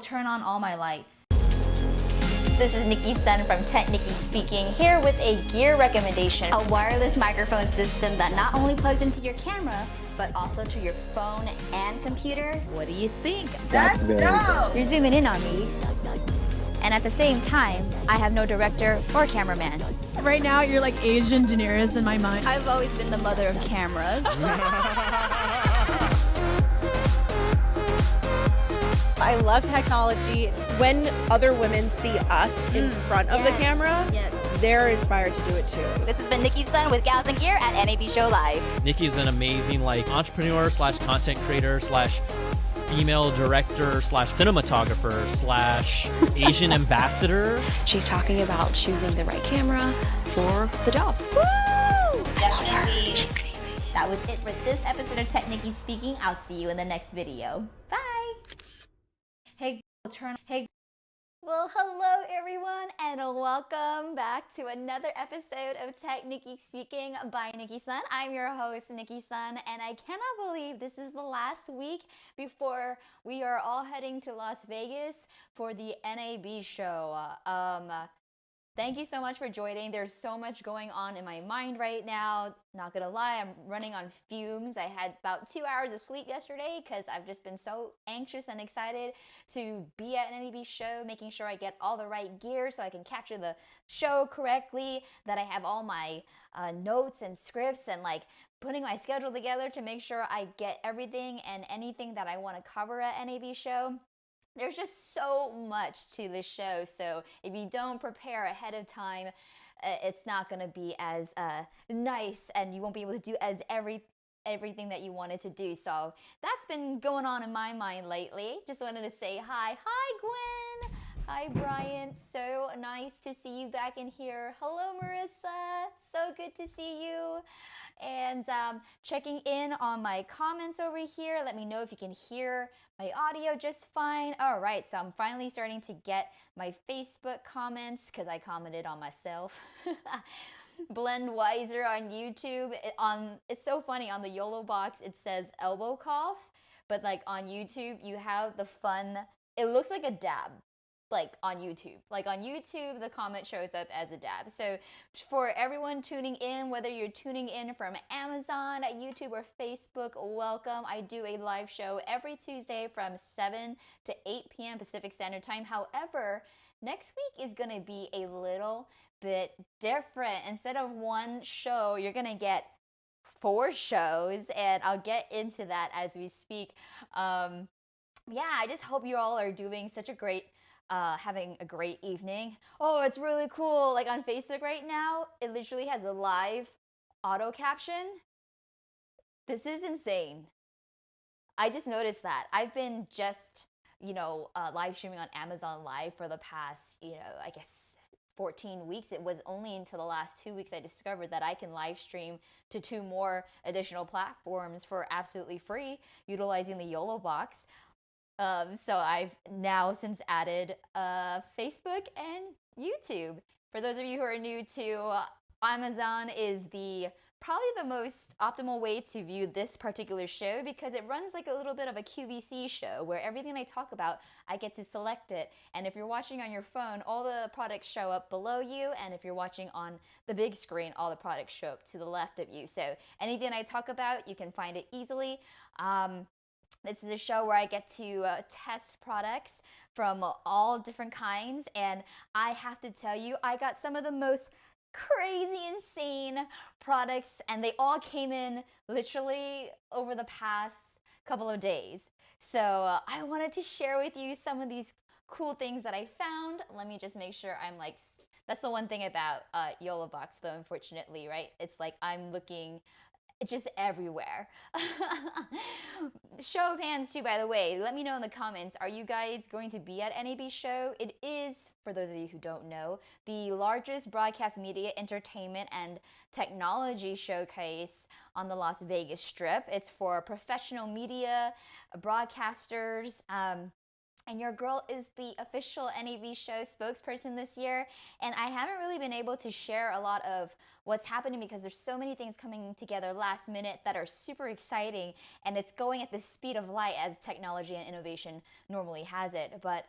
Turn on all my lights. This is Nicki Sun from Nicki speaking, here with a gear recommendation. A wireless microphone system that not only plugs into your camera, but also to your phone and computer. What do you think? That's dope! You're zooming in on me. And at the same time, I have no director or cameraman. Right now, you're like Asian Daenerys in my mind. I've always been the mother of cameras. I love technology. When other women see us in front of the camera, they're inspired to do it too. This has been Nicki Sun with Gals and Gear at NAB Show Live. Nicki's an amazing entrepreneur slash content creator slash female director slash cinematographer slash Asian ambassador. She's talking about choosing the right camera for the job. Woo! Definitely. She's amazing. That was it for this episode of Nicki Speaking. I'll see you in the next video. Bye. Well, hello everyone, and welcome back to another episode of Nicki Speaking by Nicki Sun. I'm your host, Nicki Sun, and I cannot believe this is the last week before we are all heading to Las Vegas for the NAB show. Thank you so much for joining. There's so much going on in my mind right now. Not gonna lie, I'm running on fumes. I had about 2 hours of sleep yesterday because I've just been so anxious and excited to be at an NAB show, making sure I get all the right gear so I can capture the show correctly, that I have all my notes and scripts, and like putting my schedule together to make sure I get everything and anything that I want to cover at NAB show. There's just so much to the show, so if you don't prepare ahead of time, it's not going to be as nice, and you won't be able to do everything that you wanted to do. So that's been going on in my mind lately. Just wanted to say hi. Hi, Gwen. Hi, Brian. So nice to see you back in here. Hello, Marissa. So good to see you. And checking in on my comments over here. Let me know if you can hear my audio just fine. All right, so I'm finally starting to get my Facebook comments because I commented on myself. Blend Wiser on YouTube. It's so funny, on the YOLO box it says elbow cough, but like on YouTube you have the fun, it looks like a dab. Like on YouTube. Like on YouTube, the comment shows up as a dab. So for everyone tuning in, whether you're tuning in from Amazon, YouTube, or Facebook, welcome. I do a live show every Tuesday from 7 to 8 p.m. Pacific Standard Time. However, next week is going to be a little bit different. Instead of one show, you're going to get 4 shows, and I'll get into that as we speak. Yeah, I just hope you all are doing such a great having a great evening. Oh, it's really cool. Like on Facebook right now, it literally has a live auto caption. This is insane. I just noticed that. I've been just, live streaming on Amazon Live for the past, I guess 14 weeks. It was only until the last 2 weeks I discovered that I can live stream to 2 more additional platforms for absolutely free, utilizing the YOLO box. So I've now since added Facebook and YouTube. For those of you who are new to Amazon, is probably the most optimal way to view this particular show, because it runs like a little bit of a QVC show where everything I talk about, I get to select it. And if you're watching on your phone, all the products show up below you. And if you're watching on the big screen, all the products show up to the left of you. So anything I talk about, you can find it easily. This is a show where I get to test products from all different kinds, and I have to tell you, I got some of the most crazy, insane products, and they all came in literally over the past couple of days. So I wanted to share with you some of these cool things that I found. Let me just make sure I'm like, that's the one thing about YOLO Box though, unfortunately, right? It's like I'm looking just everywhere. Show of hands too, by the way. Let me know in the comments, are you guys going to be at NAB show? It is, for those of you who don't know, the largest broadcast media, entertainment, and technology showcase on the Las Vegas Strip. It's for professional media, broadcasters, And your girl is the official NAB show spokesperson this year. And I haven't really been able to share a lot of what's happening because there's so many things coming together last minute that are super exciting. And it's going at the speed of light as technology and innovation normally has it. But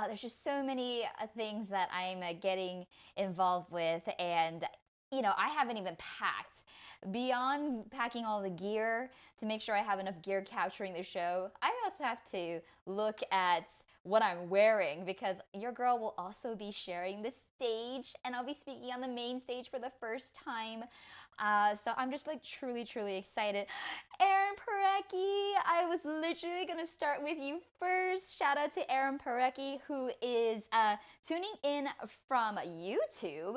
there's just so many things that I'm getting involved with. And I haven't even packed. Beyond packing all the gear to make sure I have enough gear capturing the show, I also have to look at what I'm wearing because your girl will also be sharing the stage and I'll be speaking on the main stage for the first time. So I'm just like truly, truly excited. Aaron Parecki, I was literally gonna start with you first. Shout out to Aaron Parecki, who is tuning in from YouTube.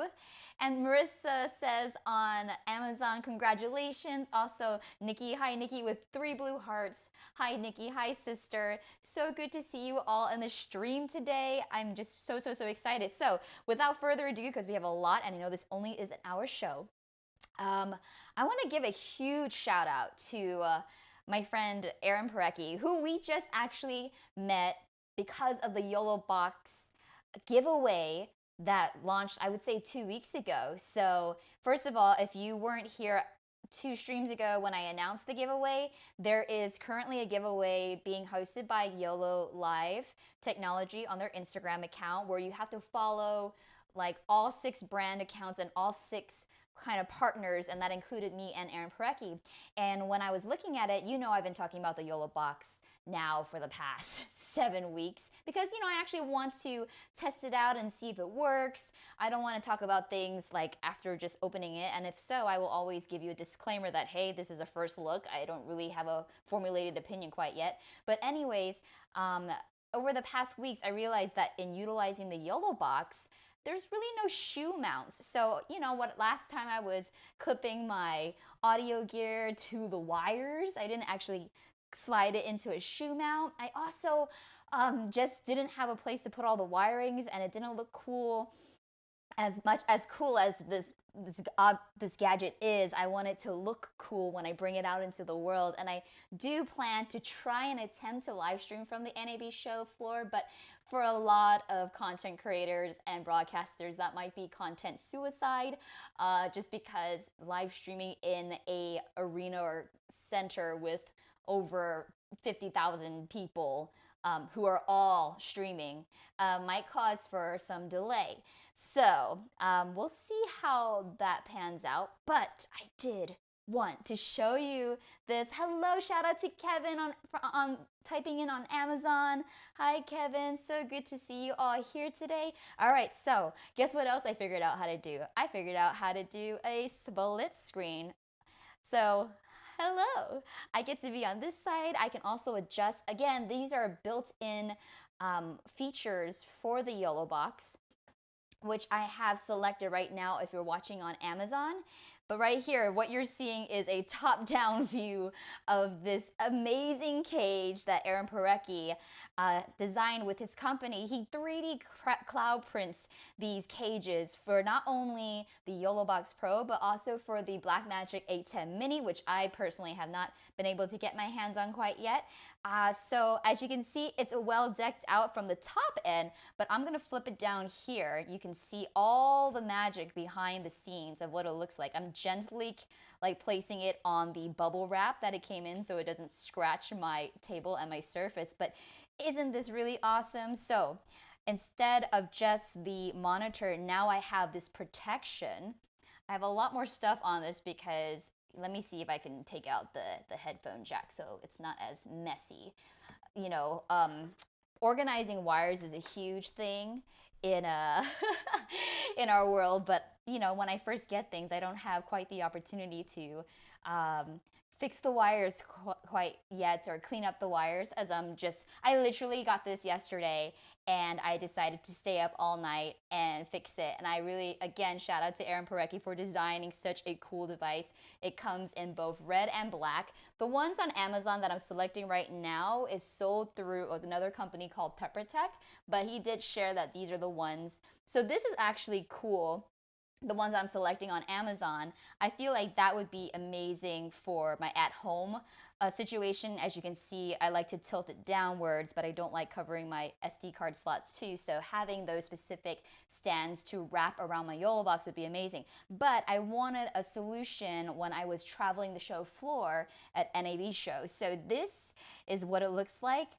And Marissa says on Amazon, congratulations. Also, Nikki, hi Nikki with 3 blue hearts. Hi Nikki, hi sister. So good to see you all in the stream today. I'm just so excited. So without further ado, because we have a lot and I know this only is an hour show, I want to give a huge shout out to my friend Aaron Parecki, who we just actually met because of the YOLO Box giveaway that launched, I would say, 2 weeks ago. So first of all, if you weren't here 2 streams ago when I announced the giveaway, there is currently a giveaway being hosted by YOLO Live Technology on their Instagram account where you have to follow like all 6 brand accounts and all 6 kind of partners, and that included me and Aaron Parecki. And when I was looking at it, I've been talking about the YOLO Box now for the past 7 weeks because, I actually want to test it out and see if it works. I don't want to talk about things like after just opening it, and if so, I will always give you a disclaimer that, hey, this is a first look. I don't really have a formulated opinion quite yet. But anyways, over the past weeks, I realized that in utilizing the YOLO Box, there's really no shoe mounts. So, last time I was clipping my audio gear to the wires, I didn't actually slide it into a shoe mount. I also just didn't have a place to put all the wirings, and it didn't look cool. As cool as this gadget is, I want it to look cool when I bring it out into the world. And I do plan to try and attempt to live stream from the NAB show floor, but for a lot of content creators and broadcasters, that might be content suicide, just because live streaming in a arena or center with over 50,000 people who are all streaming might cause for some delay. So we'll see how that pans out, but I did want to show you this. Hello, shout out to Kevin on typing in on Amazon. Hi Kevin, so good to see you all here today. All right, so guess what else I figured out how to do? I figured out how to do a split screen. So hello, I get to be on this side. I can also adjust. Again, these are built-in features for the YOLO Box, which I have selected right now if you're watching on Amazon. But right here, what you're seeing is a top-down view of this amazing cage that Aaron Parecki designed with his company. He 3D cloud prints these cages for not only the YOLO Box Pro, but also for the Blackmagic 810 Mini, which I personally have not been able to get my hands on quite yet. So as you can see, it's well decked out from the top end, but I'm gonna flip it down here. You can see all the magic behind the scenes of what it looks like. I'm gently placing it on the bubble wrap that it came in so it doesn't scratch my table and my surface. But isn't this really awesome? So instead of just the monitor, now I have this protection. I have a lot more stuff on this because let me see if I can take out the headphone jack so it's not as messy. Organizing wires is a huge thing in in our world, but when I first get things, I don't have quite the opportunity to fix the wires quite yet or clean up the wires, as I literally got this yesterday and I decided to stay up all night and fix it. And I really, again, shout out to Aaron Parecki for designing such a cool device. It comes in both red and black. The ones on Amazon that I'm selecting right now is sold through another company called Peppertech, but he did share that these are the ones. So this is actually cool. The ones that I'm selecting on Amazon, I feel like that would be amazing for my at-home situation, as you can see, I like to tilt it downwards, but I don't like covering my SD card slots too. So having those specific stands to wrap around my YOLO box would be amazing. But I wanted a solution when I was traveling the show floor at NAB shows. So this is what it looks like.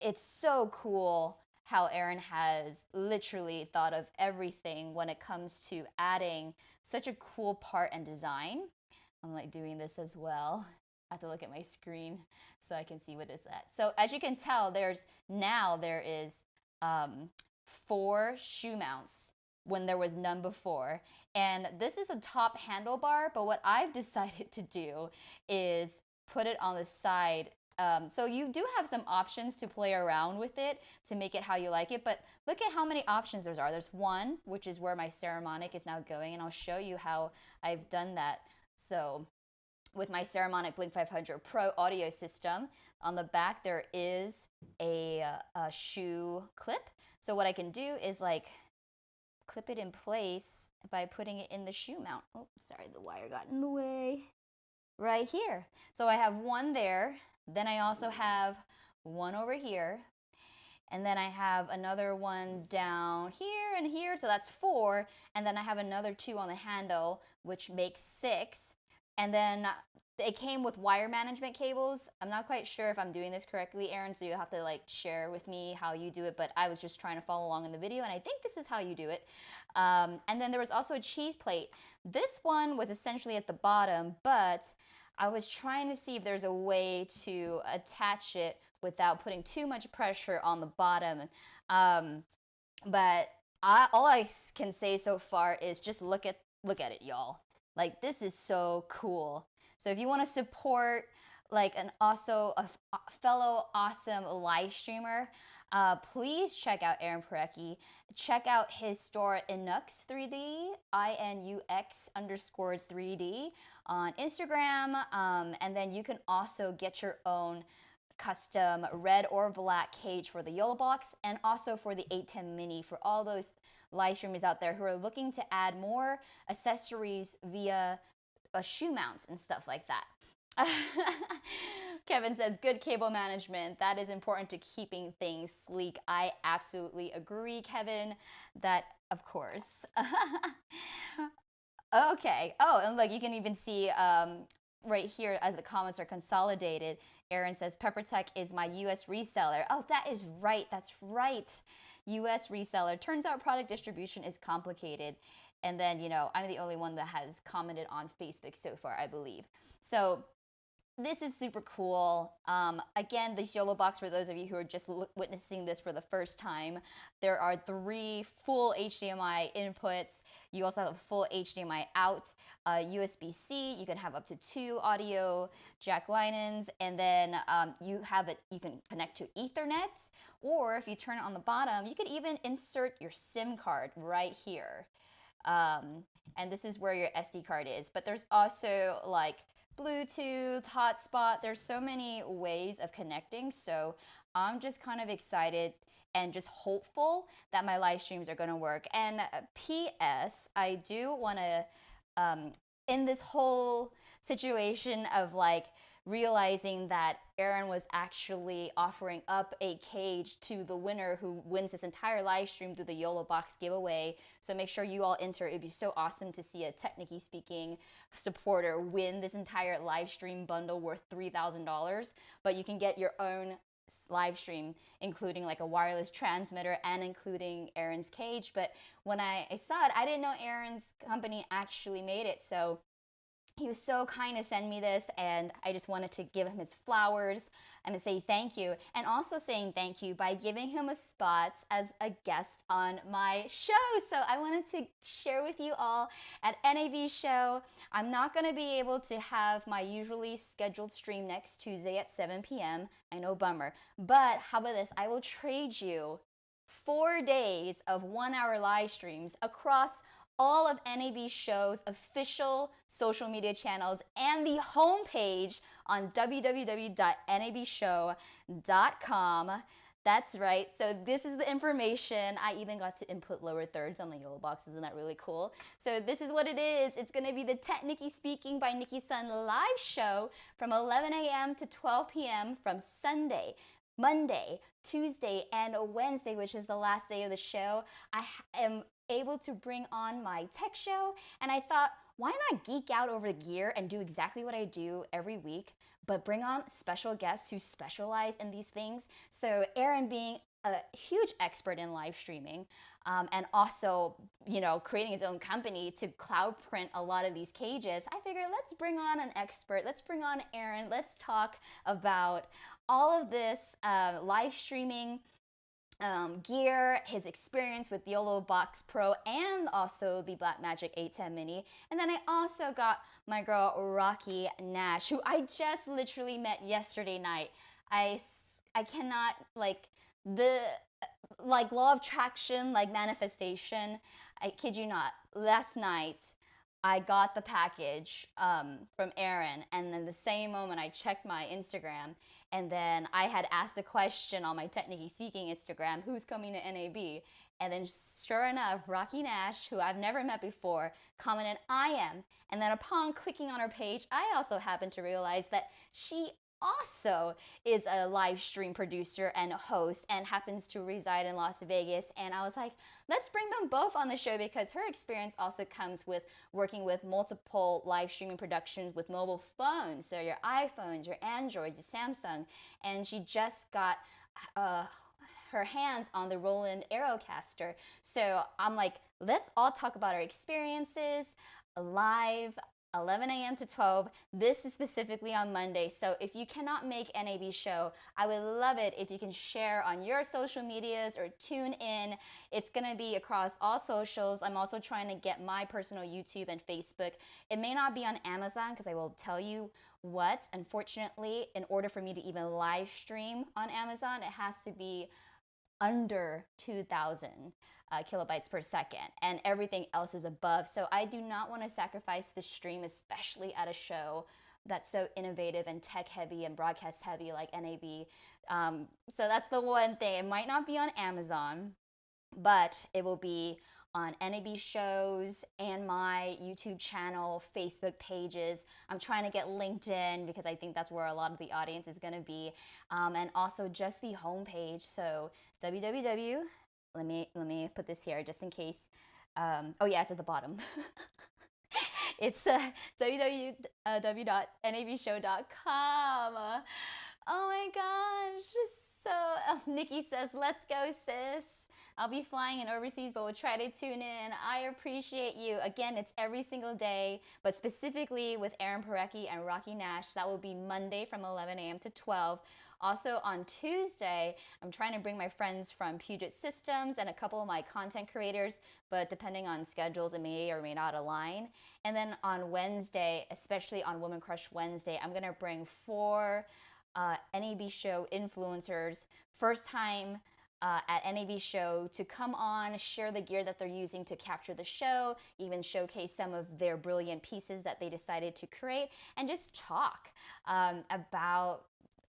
It's so cool how Erin has literally thought of everything when it comes to adding such a cool part and design. I'm like doing this as well. I have to look at my screen so I can see what is that. So as you can tell, there is 4 shoe mounts when there was none before. And this is a top handlebar, but what I've decided to do is put it on the side. So you do have some options to play around with it to make it how you like it, but look at how many options there are. There's one, which is where my Saramonic is now going, and I'll show you how I've done that. So with my Saramonic Blink 500 Pro audio system, on the back there is a shoe clip. So what I can do is like clip it in place by putting it in the shoe mount. Oh, sorry, the wire got in the way. Right here. So I have one there. Then I also have one over here. And then I have another one down here and here. So that's 4. And then I have another 2 on the handle, which makes 6. And then it came with wire management cables. I'm not quite sure if I'm doing this correctly, Erin, so you'll have to like share with me how you do it, but I was just trying to follow along in the video, and I think this is how you do it. And then there was also a cheese plate. This one was essentially at the bottom, but I was trying to see if there's a way to attach it without putting too much pressure on the bottom. But all I can say so far is just look at it, y'all. Like, this is so cool. So if you want to support like a fellow awesome live streamer, please check out Erin Parecki. Check out his store Inux 3D, INUX_3D on Instagram. And then you can also get your own custom red or black cage for the YOLO box, and also for the 810 mini for all those live streamers out there who are looking to add more accessories via shoe mounts and stuff like that. Kevin says, good cable management. That is important to keeping things sleek. I absolutely agree, Kevin. That, of course. Okay. Oh, and look, you can even see right here as the comments are consolidated. Erin says, PepperTech is my US reseller. Oh, that is right. That's right. US reseller. Turns out product distribution is complicated. And then, you know, I'm the only one that has commented on Facebook so far, I believe. So this is super cool. Again, this YOLO box, for those of you who are just witnessing this for the first time, there are 3 full HDMI inputs. You also have a full HDMI out, USB-C. You can have up to 2 audio jack line-ins, and then you can connect to Ethernet, or if you turn it on the bottom, you could even insert your SIM card right here. And this is where your SD card is. But there's also like Bluetooth, hotspot. There's so many ways of connecting. So I'm just kind of excited and just hopeful that my live streams are going to work. And P.S. I do want to, in this whole situation of like realizing that Erin was actually offering up a cage to the winner who wins this entire live stream through the YOLO box giveaway. So make sure you all enter. It'd be so awesome to see a Technicky Speaking supporter win this entire live stream bundle worth $3,000. But you can get your own live stream, including like a wireless transmitter and including Erin's cage. But when I saw it, I didn't know Erin's company actually made it. So he was so kind to send me this, and I just wanted to give him his flowers and say thank you, and also saying thank you by giving him a spot as a guest on my show. So I wanted to share with you all at NAB show. I'm not going to be able to have my usually scheduled stream next Tuesday at 7 p.m. I know, bummer. But how about this? I will trade you 4 days of 1-hour live streams across all of NAB Show's official social media channels and the homepage on www.nabshow.com. That's right. So this is the information. I even got to input lower thirds on the yellow box. Isn't that really cool? So this is what it is. It's going to be the Tech Nicki Speaking by Nicki Sun live show from 11 a.m. to 12 p.m. from Sunday, Monday, Tuesday, and Wednesday, which is the last day of the show. I am able to bring on my tech show, and I thought, why not geek out over the gear and do exactly what I do every week, but bring on special guests who specialize in these things. So Aaron, being a huge expert in live streaming, and also, you know, creating his own company to cloud print a lot of these cages, I figured let's bring on an expert. Let's bring on Aaron. Let's talk about all of this live streaming gear, his experience with the YOLO Box Pro, and also the Blackmagic 810 Mini. And then I also got my girl Rocky Nash, who I just literally met yesterday night. I cannot, like, the law of attraction, like manifestation, I kid you not, last night I got the package from Aaron, and then the same moment I checked my Instagram, and then I had asked a question on my Tech Nicki Speaking Instagram, who's coming to NAB? And then sure enough, Rocky Nash, who I've never met before, commented, I am. And then upon clicking on her page, I also happened to realize that she also is a live stream producer and host and happens to reside in Las Vegas. And I was like, let's bring them both on the show, because her experience also comes with working with multiple live streaming productions with mobile phones. So your iPhones, your Androids, your Samsung. And she just got her hands on the Roland Aerocaster. So I'm like, let's all talk about our experiences live, 11 a.m. to 12. This is specifically on Monday. So if you cannot make NAB show, I would love it if you can share on your social medias or tune in. It's going to be across all socials. I'm also trying to get my personal YouTube and Facebook. It may not be on Amazon, because I will tell you what, unfortunately, in order for me to even live stream on Amazon, it has to be under 2,000 kilobytes per second, and everything else is above. So I do not want to sacrifice the stream, especially at a show that's so innovative and tech heavy and broadcast heavy like NAB. So that's the one thing. It might not be on Amazon, but it will be on NAB shows and my YouTube channel, Facebook pages. I'm trying to get LinkedIn, because I think that's where a lot of the audience is going to be, and also just the homepage. So www. Let me put this here just in case. Oh yeah, it's at the bottom. It's www.nabshow.com. Oh my gosh. So Nikki says, let's go, sis. I'll be flying in overseas, but we'll try to tune in. I appreciate you. Again, it's every single day, but specifically with Aaron Parecki and Rocky Nash, that will be Monday from 11 a.m. to 12. Also on Tuesday, I'm trying to bring my friends from Puget Systems and a couple of my content creators, but depending on schedules, it may or may not align. And then on Wednesday, especially on Woman Crush Wednesday, I'm gonna bring 4 NAB show influencers, first time at NAB show, to come on, share the gear that they're using to capture the show, even showcase some of their brilliant pieces that they decided to create, and just talk about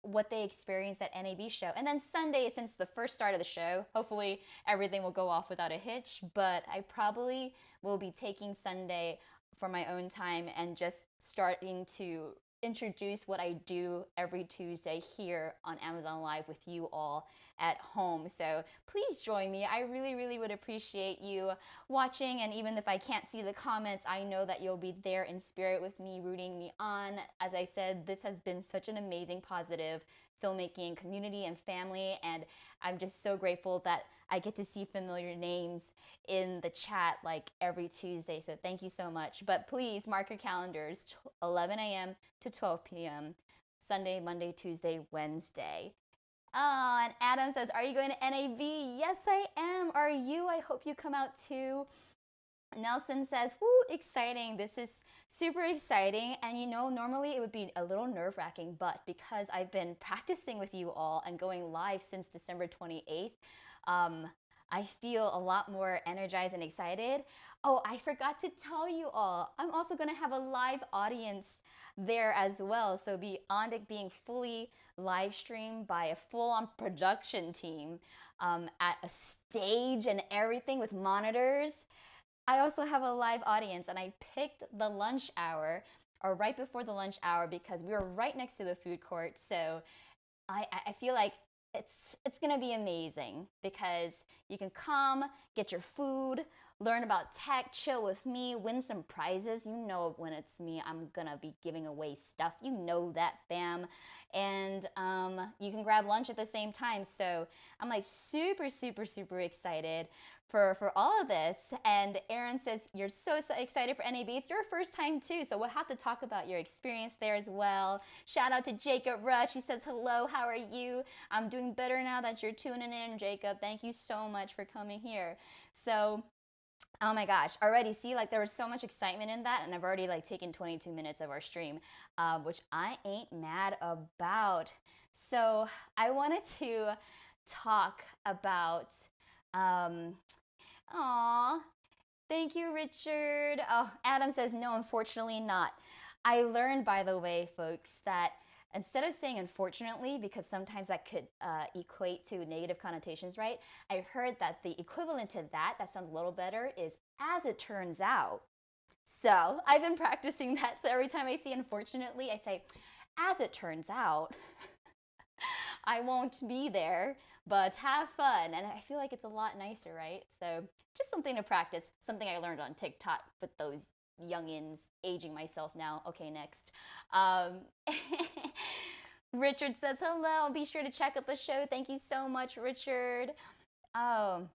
what they experienced at NAB show. And then Sunday, since the first start of the show, hopefully everything will go off without a hitch, but I probably will be taking Sunday for my own time and just starting to introduce what I do every Tuesday here on Amazon Live with you all at home. So please join me. I really, really would appreciate you watching. And even if I can't see the comments, I know that you'll be there in spirit with me, rooting me on. As I said, this has been such an amazing, positive filmmaking community and family, and I'm just so grateful that I get to see familiar names in the chat like every Tuesday. So thank you so much. But please mark your calendars, 11 a.m. to 12 p.m. Sunday, Monday, Tuesday, Wednesday. Oh, and Adam says, are you going to NAB? Yes, I am. Are you? I hope you come out too. Nelson says, whoo, exciting. This is super exciting. And you know, normally it would be a little nerve-wracking, but because I've been practicing with you all and going live since December 28th, I feel a lot more energized and excited. Oh, I forgot to tell you all, I'm also gonna have a live audience there as well. So beyond it being fully live streamed by a full-on production team at a stage and everything with monitors, I also have a live audience, and I picked the lunch hour or right before the lunch hour because we were right next to the food court. So I feel like it's gonna be amazing because you can come, get your food, learn about tech, chill with me, win some prizes. You know, when it's me, I'm gonna be giving away stuff. You know that, fam. And you can grab lunch at the same time. So I'm like super, super, super excited for all of this. And Aaron says, you're so excited for NAB. It's your first time too, so we'll have to talk about your experience there as well. Shout out to Jacob Rush. He says, hello, how are you? I'm doing better now that you're tuning in, Jacob. Thank you so much for coming here. So, oh my gosh, already see, like there was so much excitement in that, and I've already like taken 22 minutes of our stream, which I ain't mad about. So I wanted to talk about, aw, thank you, Richard. Oh, Adam says, no, unfortunately not. I learned, by the way, folks, that instead of saying unfortunately, because sometimes that could equate to negative connotations, right? I heard that the equivalent to that sounds a little better, is as it turns out. So I've been practicing that. So every time I see unfortunately, I say, as it turns out. I won't be there, but have fun. And I feel like it's a lot nicer, right? So just something to practice, something I learned on TikTok with those youngins, aging myself now. Okay, next. Richard says, hello, be sure to check out the show. Thank you so much, Richard. Oh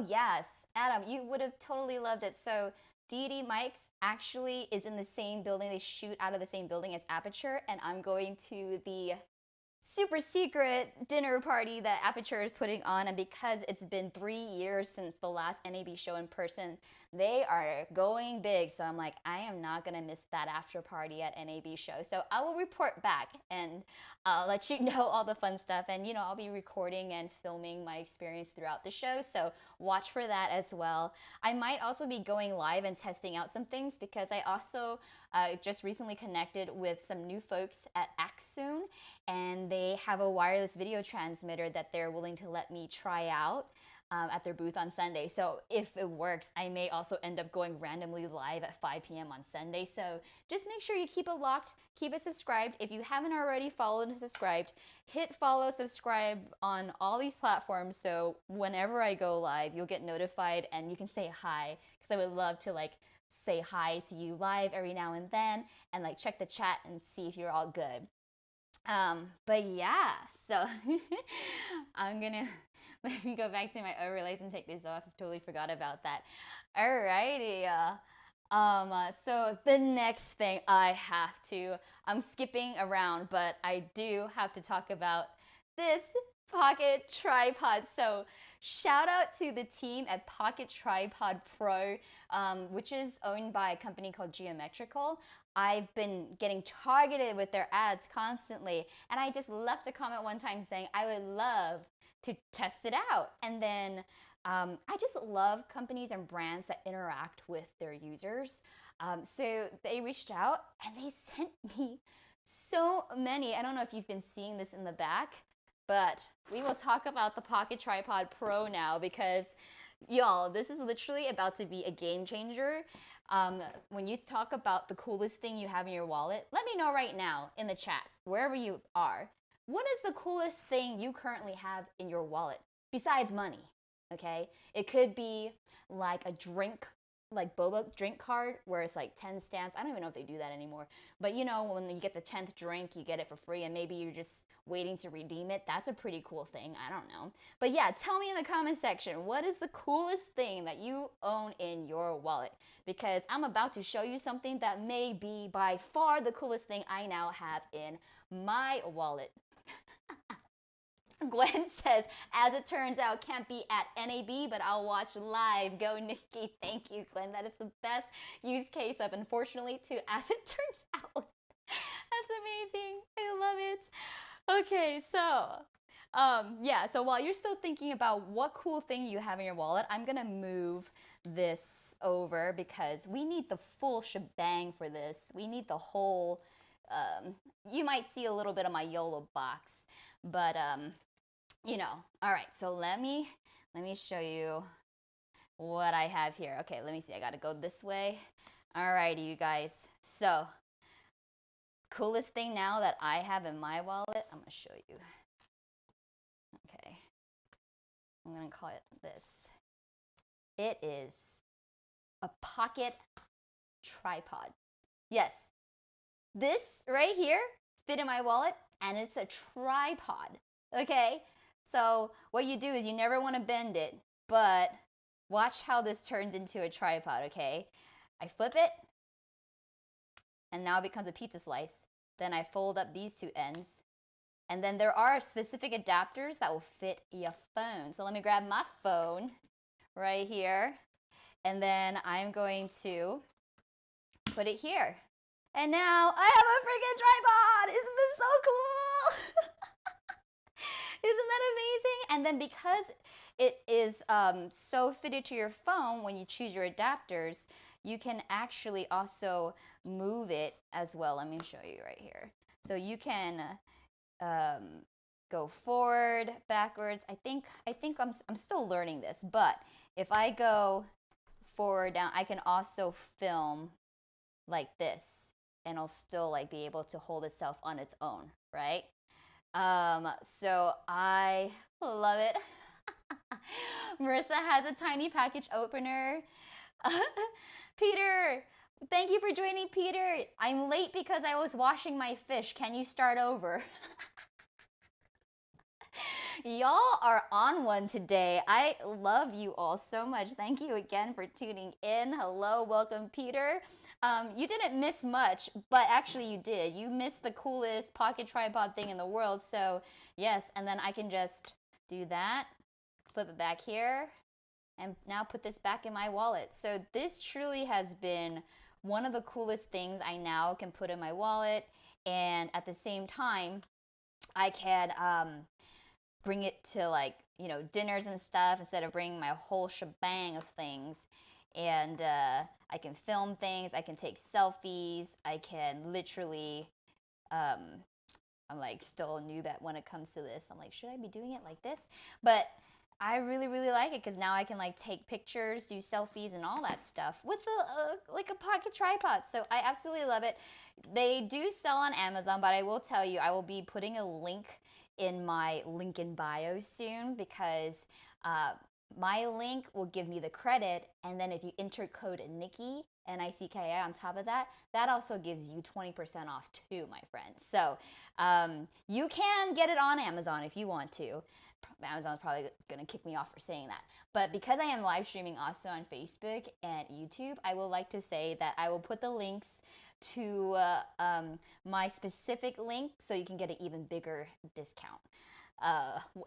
yes, Adam, you would have totally loved it. So D&D Mike's actually is in the same building. They shoot out of the same building as Aperture, and I'm going to the super secret dinner party that Aperture is putting on, and because it's been 3 years since the last NAB show in person, they are going big. So I'm like, I am not gonna miss that after party at NAB show. So I will report back and I'll let you know all the fun stuff, and you know, I'll be recording and filming my experience throughout the show, so watch for that as well. I might also be going live and testing out some things because I also just recently connected with some new folks at Axsoon, and they have a wireless video transmitter that they're willing to let me try out at their booth on Sunday. So if it works, I may also end up going randomly live at 5 p.m. on Sunday. So just make sure you keep it locked, keep it subscribed. If you haven't already followed and subscribed, hit follow, subscribe on all these platforms. So whenever I go live, you'll get notified and you can say hi, because I would love to like say hi to you live every now and then and like check the chat and see if you're all good. But yeah, so I'm gonna let me go back to my overlays and take these off. I totally forgot about that. Alrighty. So the next thing I'm skipping around, but I do have to talk about this pocket tripod. So shout out to the team at Pocket Tripod Pro, which is owned by a company called Geometrical. I've been getting targeted with their ads constantly, and I just left a comment one time saying I would love to test it out. And then I just love companies and brands that interact with their users. So they reached out and they sent me so many. I don't know if you've been seeing this in the back, but we will talk about the Pocket Tripod Pro now, because y'all, this is literally about to be a game changer. When you talk about the coolest thing you have in your wallet, let me know right now in the chat, wherever you are. What is the coolest thing you currently have in your wallet besides money? Okay, it could be like a drink, like boba drink card where it's like 10 stamps. I don't even know if they do that anymore. But you know, when you get the 10th drink, you get it for free, and maybe you're just waiting to redeem it. That's a pretty cool thing. I don't know. But yeah, tell me in the comment section, what is the coolest thing that you own in your wallet? Because I'm about to show you something that may be by far the coolest thing I now have in my wallet. Gwen says, as it turns out, can't be at NAB, but I'll watch live. Go, Nikki. Thank you, Gwen. That is the best use case of, unfortunately, to as it turns out. That's amazing. I love it. Okay, so Yeah, so while you're still thinking about what cool thing you have in your wallet, I'm gonna move this over because we need the full shebang for this. We need the whole, you might see a little bit of my YOLO box, but you know. All right, so let me show you what I have here. Okay, let me see, I gotta go this way. All righty, you guys. So, coolest thing now that I have in my wallet, I'm gonna show you. Okay, I'm gonna call it this. It is a pocket tripod. Yes, this right here fit in my wallet, and it's a tripod. Okay, so what you do is you never want to bend it, but watch how this turns into a tripod. Okay, I flip it, and now it becomes a pizza slice. Then I fold up these two ends, and then there are specific adapters that will fit your phone. So let me grab my phone right here, and then I'm going to put it here. And now I have a freaking tripod! Isn't this so cool? Isn't that amazing? And then because it is so fitted to your phone, when you choose your adapters, you can actually also move it as well. Let me show you right here. So you can go forward, backwards. I think I'm still learning this, but if I go forward, down, I can also film like this, and it'll still like be able to hold itself on its own, right? So I love it. Marissa has a tiny package opener. Peter, thank you for joining, Peter. I'm late because I was washing my fish. Can you start over? Y'all are on one today. I love you all so much. Thank you again for tuning in. Hello, welcome, Peter. You didn't miss much, but actually you did. You missed the coolest pocket tripod thing in the world. So yes, and then I can just do that, flip it back here, and now put this back in my wallet. So this truly has been one of the coolest things I now can put in my wallet, and at the same time, I can bring it to, like, you know, dinners and stuff instead of bringing my whole shebang of things. And I can film things, I can take selfies, I can literally, I'm like still a noob when it comes to this. I'm like, should I be doing it like this? But I really, really like it because now I can like take pictures, do selfies, and all that stuff with like a pocket tripod. So I absolutely love it. They do sell on Amazon, but I will tell you, I will be putting a link in my link in bio soon because my link will give me the credit, and then if you enter code Nicki, N-I-C-K-I, on top of that, that also gives you 20% off too, my friends. So you can get it on Amazon if you want to. Amazon's probably gonna kick me off for saying that. But because I am live streaming also on Facebook and YouTube, I would like to say that I will put the links to my specific link so you can get an even bigger discount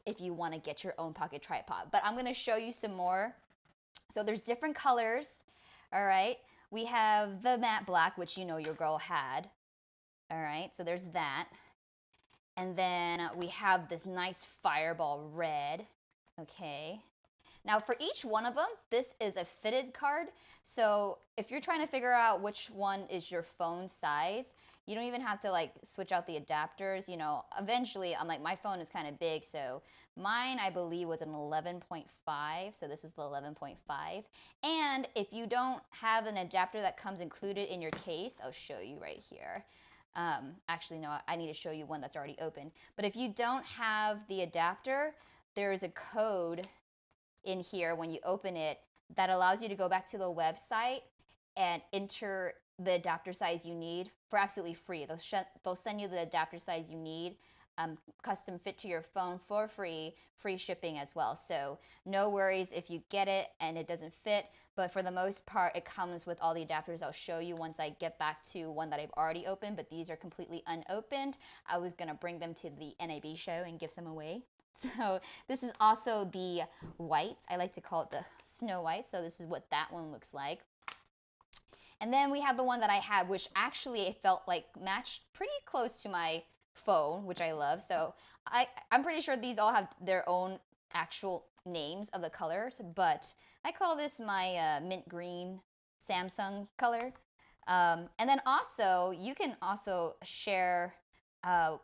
if you want to get your own pocket tripod. But I'm going to show you some more. So there's different colors. All right. We have the matte black, which you know your girl had. All right. So there's that. And then we have this nice fireball red. Okay. Now for each one of them, this is a fitted card. So if you're trying to figure out which one is your phone size, you don't even have to like switch out the adapters. You know, eventually I'm like, my phone is kind of big. So mine, I believe, was an 11.5. So this was the 11.5. And if you don't have an adapter that comes included in your case, I'll show you right here. Actually, no, I need to show you one that's already open. But if you don't have the adapter, there is a code in here when you open it that allows you to go back to the website and enter the adapter size you need for absolutely free. They'll send you the adapter size you need, custom fit to your phone for free shipping as well. So no worries if you get it and it doesn't fit, but for the most part, it comes with all the adapters. I'll show you once I get back to one that I've already opened, but these are completely unopened. I was gonna bring them to the NAB show and give some away. So this is also the white. I like to call it the Snow White. So this is what that one looks like. And then we have the one that I had, which actually it felt like matched pretty close to my phone, which I love. So I'm pretty sure these all have their own actual names of the colors, but I call this my mint green Samsung color. And then also, you can also share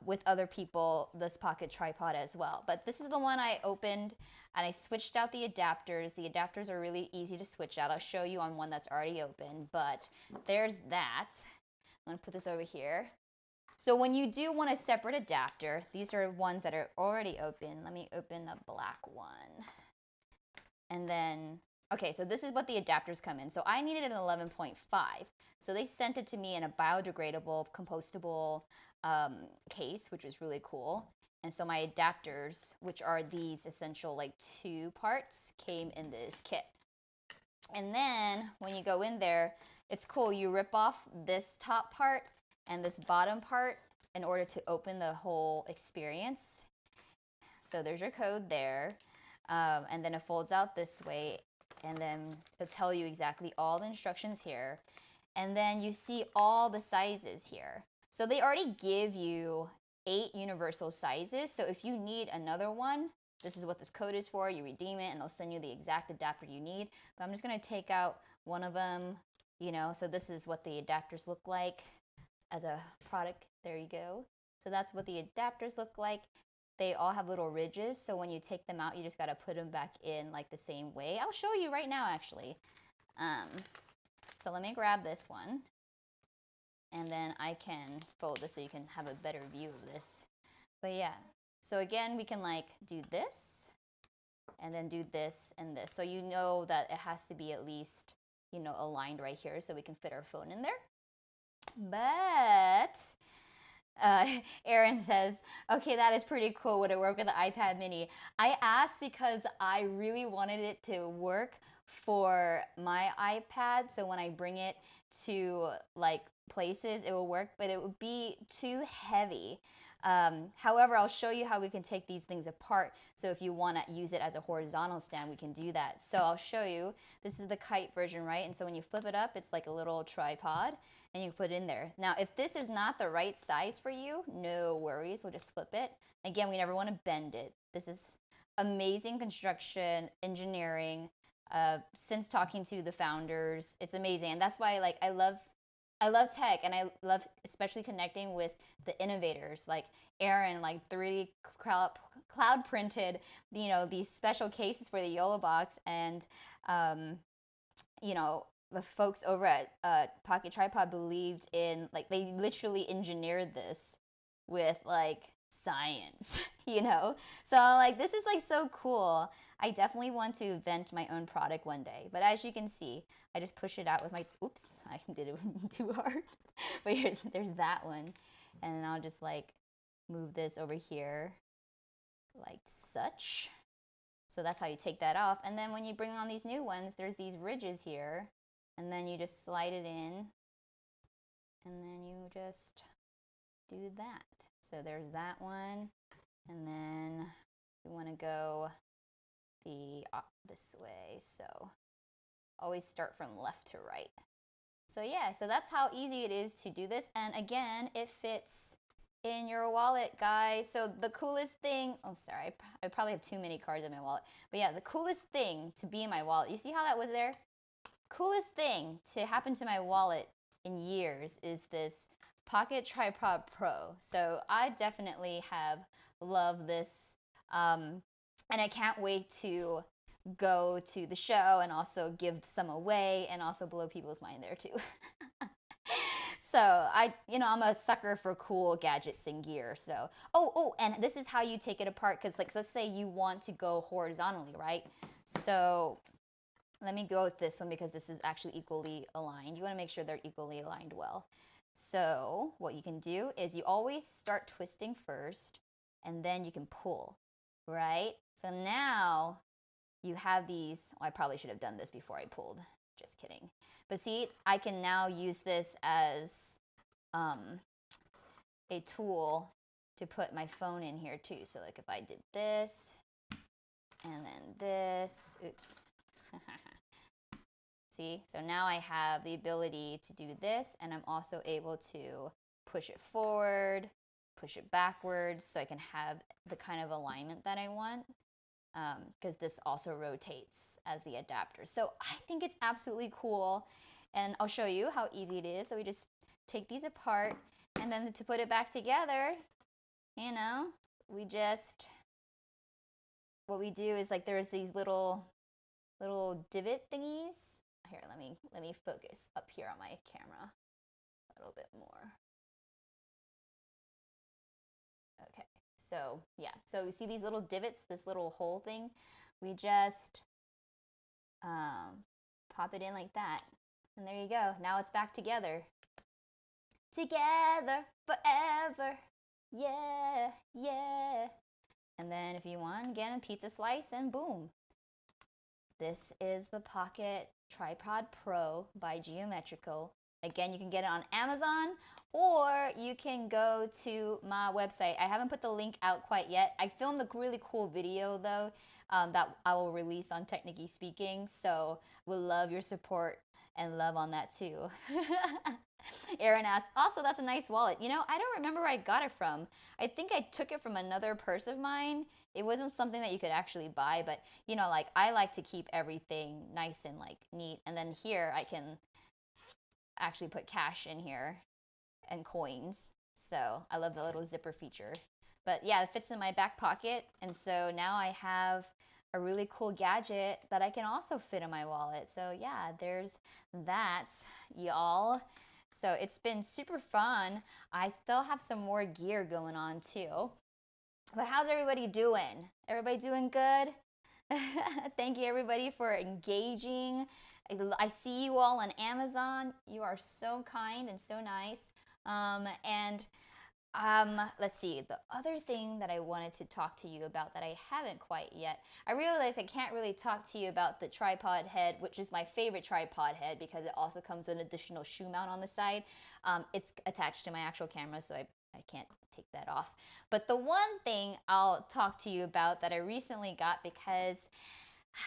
with other people this pocket tripod as well. But this is the one I opened, and I switched out the adapters. The adapters are really easy to switch out. I'll show you on one that's already open, but there's that. I'm gonna put this over here. So when you do want a separate adapter, these are ones that are already open. Let me open the black one. And then, okay, so this is what the adapters come in. So I needed an 11.5. So they sent it to me in a biodegradable, compostable case, which was really cool. And so my adapters, which are these essential like 2 parts, came in this kit. And then when you go in there, it's cool. You rip off this top part and this bottom part in order to open the whole experience. So there's your code there. And then it folds out this way, and then it'll tell you exactly all the instructions here. And then you see all the sizes here. So they already give you 8 universal sizes. So if you need another one, this is what this code is for. You redeem it, and they'll send you the exact adapter you need. But I'm just going to take out one of them, you know. So this is what the adapters look like as a product. There you go. So that's what the adapters look like. They all have little ridges, so when you take them out, you just got to put them back in like the same way. I'll show you right now, actually. So let me grab this one, and then I can fold this so you can have a better view of this. But yeah, so again, we can like do this, and then do this and this. So you know that it has to be at least, you know, aligned right here so we can fit our phone in there. But Aaron says, okay, that is pretty cool. Would it work with the iPad mini? I asked because I really wanted it to work for my iPad. So when I bring it to like places, it will work, but it would be too heavy. However, I'll show you how we can take these things apart. So if you want to use it as a horizontal stand, we can do that. So I'll show you. This is the kite version, right? And so when you flip it up, it's like a little tripod, and you put it in there. Now, if this is not the right size for you, no worries. We'll just flip it. Again, we never want to bend it. This is amazing construction, engineering. Since talking to the founders, it's amazing. And that's why like I love tech, and I love especially connecting with the innovators like Aaron, like 3D cloud printed, you know, these special cases for the YOLO box, and you know, the folks over at Pocket Tripod believed in, like, they literally engineered this with like science, you know? So like this is like so cool. I definitely want to invent my own product one day. But as you can see, I just push it out with my, oops, I did it too hard. But there's that one. And then I'll just like move this over here like such. So that's how you take that off. And then when you bring on these new ones, there's these ridges here. And then you just slide it in. And then you just do that. So there's that one. And then we want to go this way. So always start from left to right. So yeah, so that's how easy it is to do this. And again, it fits in your wallet, guys. So the coolest thing, oh sorry, I probably have too many cards in my wallet. But yeah, the coolest thing to be in my wallet, you see how that was there? Coolest thing to happen to my wallet in years is this Pocket Tripod Pro. So I definitely have loved this. And I can't wait to go to the show and also give some away and also blow people's mind there too. So I'm a sucker for cool gadgets and gear. So, and this is how you take it apart. Cause like, let's say you want to go horizontally, right? So let me go with this one because this is actually equally aligned. You want to make sure they're equally aligned well. So what you can do is you always start twisting first, and then you can pull, right? So now you have these, I probably should have done this before I pulled, just kidding. But see, I can now use this as a tool to put my phone in here too. So like if I did this, and then this, oops. See, so now I have the ability to do this, and I'm also able to push it forward, push it backwards so I can have the kind of alignment that I want, because this also rotates as the adapter. So I think it's absolutely cool, and I'll show you how easy it is. So we just take these apart, and then to put it back together, you know, we just, what we do is like there's these little divot thingies. Here, let me focus up here on my camera a little bit more. Okay, so yeah, so you see these little divots, this little hole thing, we just pop it in like that, and there you go. Now it's back together. Together forever, yeah, yeah. And then if you want, again, a pizza slice, and boom. This is the Pocket Tripod Pro by Geometrical. Again, you can get it on Amazon, or you can go to my website. I haven't put the link out quite yet. I filmed a really cool video though, that I will release on Technically Speaking, so we'll love your support and love on that too. Aaron asked, also, that's a nice wallet. You know, I don't remember where I got it from. I think I took it from another purse of mine. It wasn't something that you could actually buy, but you know, like I like to keep everything nice and like neat. And then here I can actually put cash in here and coins. So I love the little zipper feature. But yeah, it fits in my back pocket. And so now I have a really cool gadget that I can also fit in my wallet. So yeah, there's that, y'all. So it's been super fun. I still have some more gear going on too. But how's everybody doing? Everybody doing good? Thank you everybody for engaging. I see you all on Amazon. You are so kind and so nice. Let's see, the other thing that I wanted to talk to you about that I haven't quite yet, I realized I can't really talk to you about the tripod head, which is my favorite tripod head because it also comes with an additional shoe mount on the side. It's attached to my actual camera, so I can't take that off. But the one thing I'll talk to you about that I recently got, because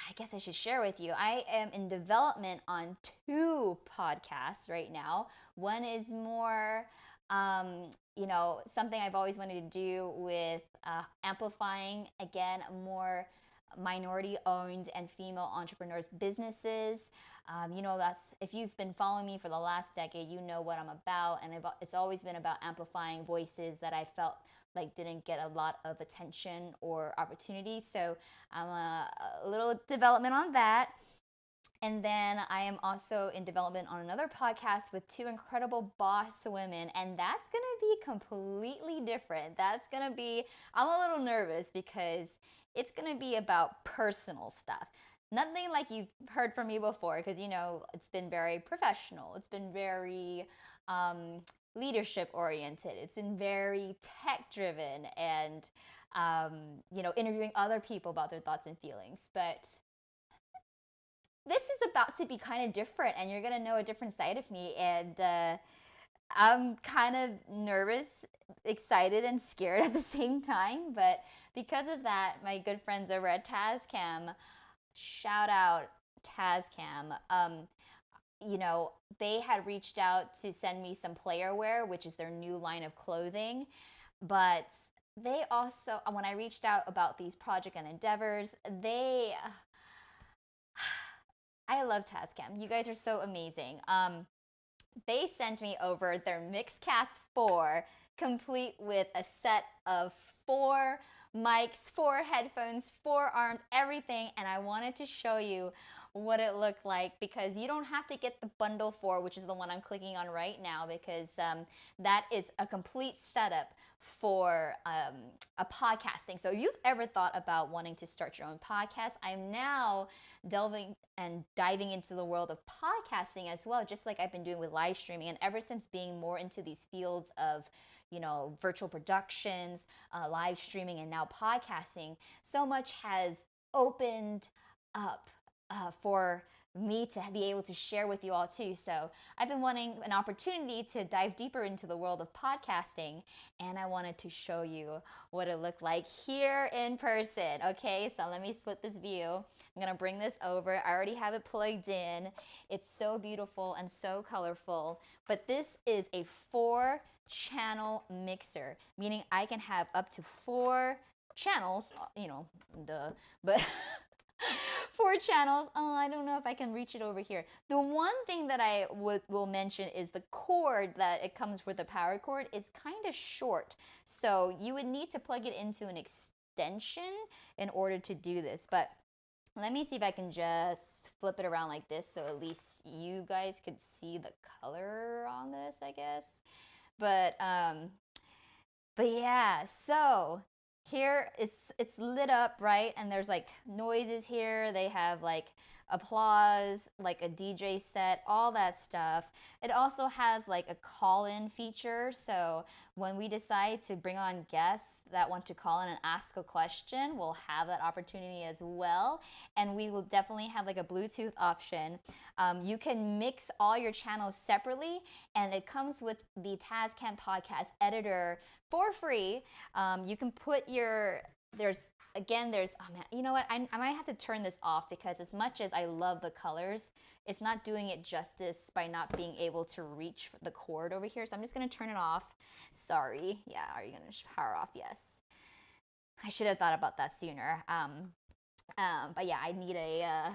I guess I should share with you, I am in development on 2 podcasts right now. One is more you know, something I've always wanted to do with amplifying, again, more minority-owned and female entrepreneurs' businesses. You know, that's, if you've been following me for the last decade, you know what I'm about, and it's always been about amplifying voices that I felt like didn't get a lot of attention or opportunity. So I'm a little development on that. And then I am also in development on another podcast with 2 incredible boss women, and that's going to be completely different. That's going to be, I'm a little nervous because it's going to be about personal stuff. Nothing like you've heard from me before, because, you know, it's been very professional. It's been very leadership oriented. It's been very tech driven and, you know, interviewing other people about their thoughts and feelings. But this is about to be kind of different, and you're going to know a different side of me, and I'm kind of nervous, excited, and scared at the same time. But because of that, my good friends over at Tascam, shout out Tascam, you know, they had reached out to send me some player wear, which is their new line of clothing. But they also, when I reached out about these project and endeavors, I love Tascam. You guys are so amazing. They sent me over their Mixcast 4, complete with a set of 4 mics, 4 headphones, 4 arms, everything. And I wanted to show you what it looked like, because you don't have to get the bundle 4, which is the one I'm clicking on right now, because that is a complete setup for a podcasting. So if you've ever thought about wanting to start your own podcast, I'm now delving and diving into the world of podcasting as well, just like I've been doing with live streaming. And ever since being more into these fields of, you know, virtual productions, live streaming, and now podcasting, so much has opened up for me to be able to share with you all too. So I've been wanting an opportunity to dive deeper into the world of podcasting, and I wanted to show you what it looked like here in person. Okay, so let me split this view. I'm gonna bring this over. I already have it plugged in. It's so beautiful and so colorful, but this is a 4-channel mixer, meaning I can have up to 4 channels, you know, but 4 channels. Oh, I don't know if I can reach it over here. The one thing that I will mention is the cord that it comes with, the power cord, is kind of short. So you would need to plug it into an extension in order to do this. But let me see if I can just flip it around like this so at least you guys could see the color on this, I guess. But yeah, so here it's lit up, right? And there's like noises here. They have like applause, like a DJ set, all that stuff. It also has like a call-in feature. So when we decide to bring on guests that want to call in and ask a question, we'll have that opportunity as well. And we will definitely have like a Bluetooth option. You can mix all your channels separately, and it comes with the Tascam podcast editor for free. You can put your, oh man, you know what? I might have to turn this off because as much as I love the colors, it's not doing it justice by not being able to reach the cord over here. So I'm just gonna turn it off. Sorry. Yeah, are you gonna power off? Yes. I should have thought about that sooner. But yeah, I need a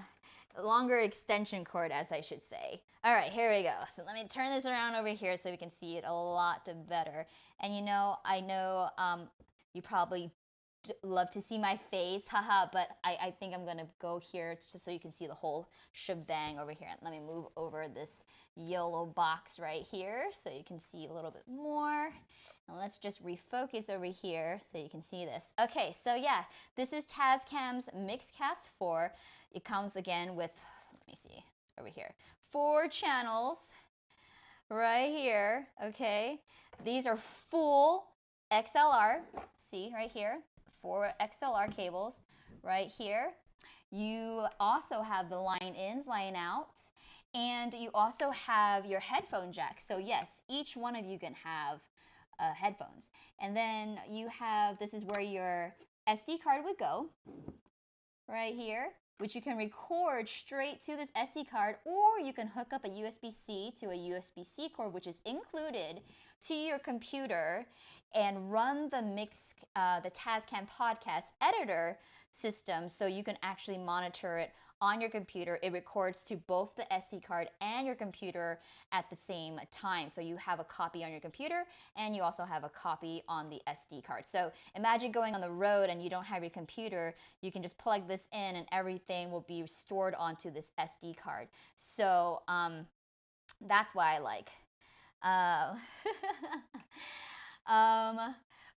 longer extension cord, as I should say. All right, here we go. So let me turn this around over here so we can see it a lot better. And you know, I know you probably love to see my face, haha, but I think I'm gonna go here just so you can see the whole shebang over here. Let me move over this yellow box right here so you can see a little bit more. And let's just refocus over here so you can see this. Okay, so yeah, this is Tascam's Mixcast 4. It comes again with, let me see, over here, 4 channels right here, okay? These are full XLR, see right here, 4 XLR cables right here. You also have the line ins, line out, and you also have your headphone jack. So yes, each one of you can have headphones. And then you have, this is where your SD card would go, right here, which you can record straight to this SD card, or you can hook up a USB-C to a USB-C cord, which is included, to your computer and run the Tascam podcast editor system so you can actually monitor it on your computer. It records to both the SD card and your computer at the same time. So you have a copy on your computer and you also have a copy on the SD card. So imagine going on the road and you don't have your computer. You can just plug this in and everything will be stored onto this SD card. So that's why I like.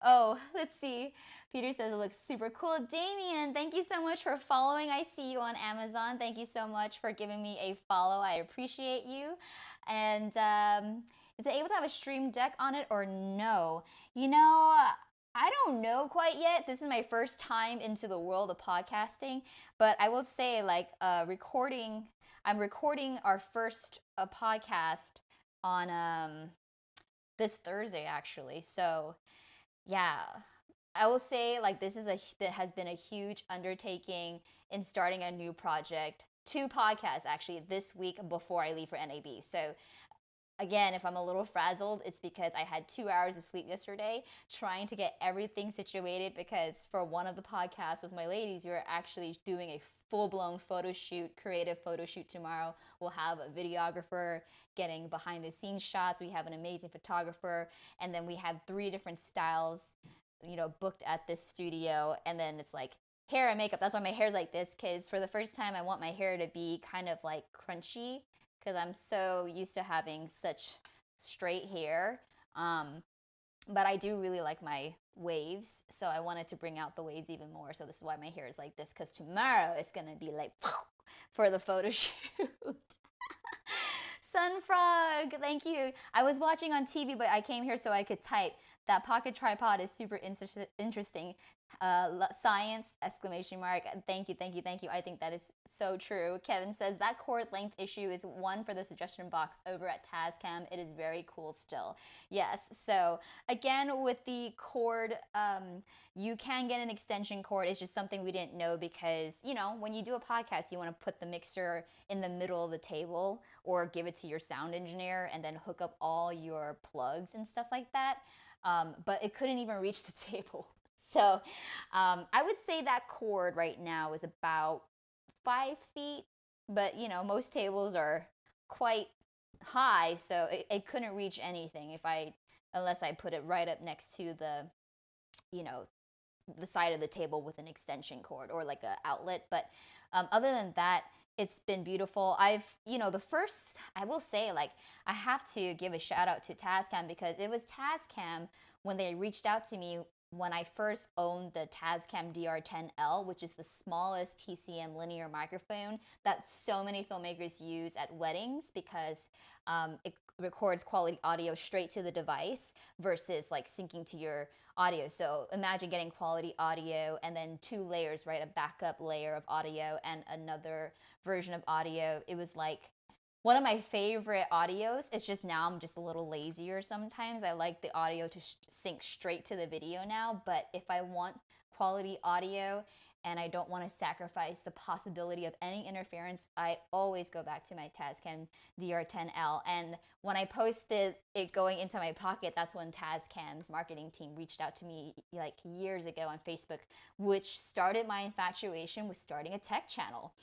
Oh, let's see. Peter says it looks super cool. Damien, thank you so much for following. I see you on Amazon. Thank you so much for giving me a follow. I appreciate you. And is it able to have a stream deck on it or no? You know, I don't know quite yet. This is my first time into the world of podcasting, but I will say, like, I'm recording our first podcast on this Thursday, actually. So yeah, I will say, like, this has been a huge undertaking in starting a new project. 2 podcasts actually this week before I leave for NAB. So again, if I'm a little frazzled, it's because I had 2 hours of sleep yesterday trying to get everything situated, because for one of the podcasts with my ladies, we're actually doing a full-blown photo shoot, creative photo shoot tomorrow. We'll have a videographer getting behind-the-scenes shots. We have an amazing photographer, and then we have 3 different styles, you know, booked at this studio. And then it's like hair and makeup. That's why my hair's like this, because for the first time, I want my hair to be kind of like crunchy, because I'm so used to having such straight hair. But I do really like my waves, so I wanted to bring out the waves even more. So this is why my hair is like this, because tomorrow it's gonna be like for the photo shoot. Sunfrog, thank you. I was watching on TV, but I came here so I could type. that pocket tripod is super interesting. Science, exclamation mark. Thank you, thank you, thank you. I think that is so true. Kevin says that cord length issue is one for the suggestion box over at Tascam. It is very cool still. Yes, so again, with the cord, you can get an extension cord. It's just something we didn't know because, you know, when you do a podcast, you want to put the mixer in the middle of the table or give it to your sound engineer and then hook up all your plugs and stuff like that. But it couldn't even reach the table. So I would say that cord right now is about 5 feet, but you know, most tables are quite high, so it couldn't reach anything unless I put it right up next to the, you know, the side of the table with an extension cord or like an outlet. But other than that, it's been beautiful. I will say, like, I have to give a shout out to Tascam because it was Tascam when they reached out to me when I first owned the Tascam Dr-10l, which is the smallest PCM linear microphone that so many filmmakers use at weddings because it records quality audio straight to the device versus like syncing to your audio. So imagine getting quality audio and then 2 layers, right? A backup layer of audio and another version of audio. It was like one of my favorite audios. It's just now I'm just a little lazier sometimes. I like the audio to sync straight to the video now, but if I want quality audio and I don't want to sacrifice the possibility of any interference, I always go back to my Tascam Dr-10l. And when I posted it going into my pocket, that's when Tascam's marketing team reached out to me like years ago on Facebook, which started my infatuation with starting a tech channel.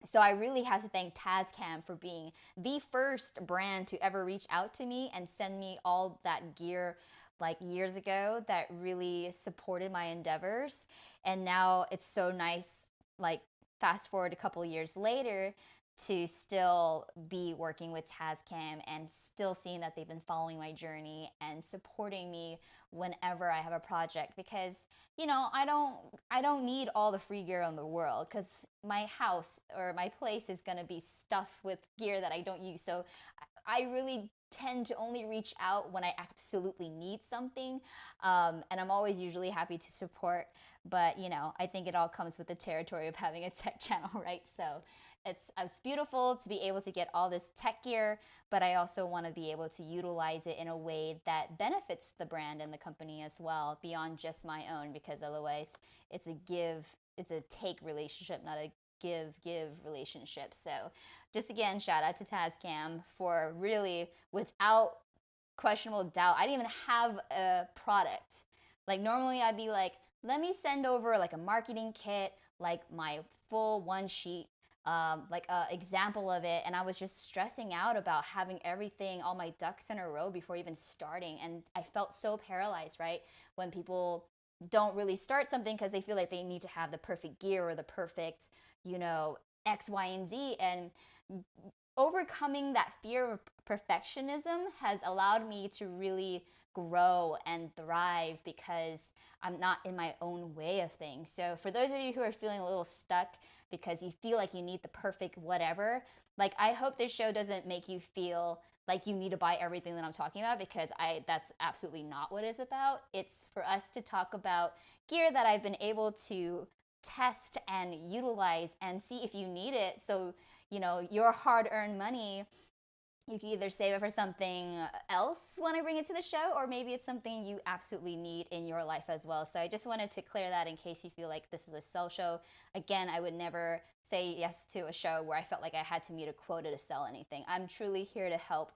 So I really have to thank Tascam for being the first brand to ever reach out to me and send me all that gear like years ago that really supported my endeavors. And now it's so nice, like fast forward a couple of years later, to still be working with Tascam and still seeing that they've been following my journey and supporting me whenever I have a project, because you know I don't need all the free gear in the world because my house or my place is going to be stuffed with gear that I don't use. So I really tend to only reach out when I absolutely need something, and I'm always usually happy to support, but you know, I think it all comes with the territory of having a tech channel, right? So it's beautiful to be able to get all this tech gear, but I also want to be able to utilize it in a way that benefits the brand and the company as well, beyond just my own, because otherwise it's a take relationship, not a give relationship. So just again, shout out to Tascam for really, without questionable doubt, I didn't even have a product. Like normally I'd be like, let me send over like a marketing kit, like my full one sheet, like an example of it, and I was just stressing out about having everything, all my ducks in a row before even starting, and I felt so paralyzed, right? When people don't really start something because they feel like they need to have the perfect gear or the perfect, you know, X, Y, and Z, and overcoming that fear of perfectionism has allowed me to really grow and thrive because I'm not in my own way of things. So for those of you who are feeling a little stuck because you feel like you need the perfect whatever, like I hope this show doesn't make you feel like you need to buy everything that I'm talking about, because that's absolutely not what it's about. It's for us to talk about gear that I've been able to test and utilize and see if you need it. So, you know, your hard-earned money, you can either save it for something else when I bring it to the show, or maybe it's something you absolutely need in your life as well. So I just wanted to clear that in case you feel like this is a sell show. Again, I would never say yes to a show where I felt like I had to meet a quota to sell anything. I'm truly here to help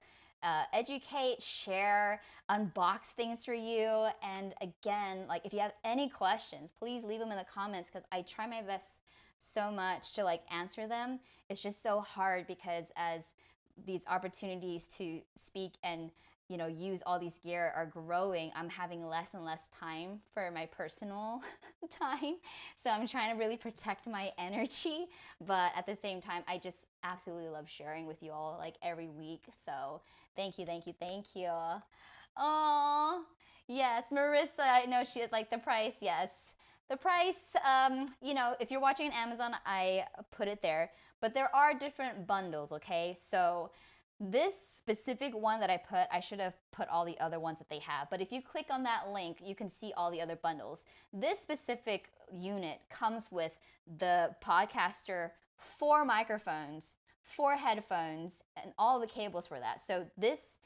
educate, share, unbox things for you. And again, like if you have any questions, please leave them in the comments, because I try my best so much to like answer them. It's just so hard because as these opportunities to speak and, you know, use all these gear are growing, I'm having less and less time for my personal time. So I'm trying to really protect my energy, but at the same time, I just absolutely love sharing with you all like every week. So thank you, thank you, thank you. Oh, yes, Marissa, I know she had like the price. Yes, the price, you know, if you're watching on Amazon, I put it there, but there are different bundles, okay? So This specific one that I should have put all the other ones that they have. But if you click on that link, you can see all the other bundles. This specific unit comes with the Podcaster, 4 microphones, 4 headphones, and all the cables for that. So this,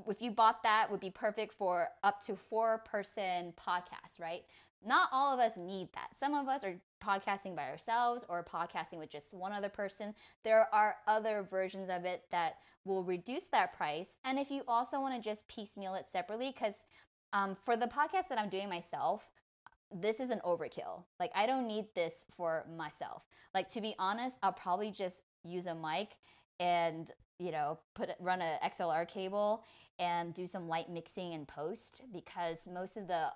if you bought that, would be perfect for up to 4-person podcasts, right? Not all of us need that. Some of us are podcasting by ourselves or podcasting with just one other person. There are other versions of it that will reduce that price. And if you also want to just piecemeal it separately, because for the podcast that I'm doing myself, this is an overkill. Like, I don't need this for myself. Like, to be honest, I'll probably just use a mic and, you know, run a XLR cable and do some light mixing and post, because most of the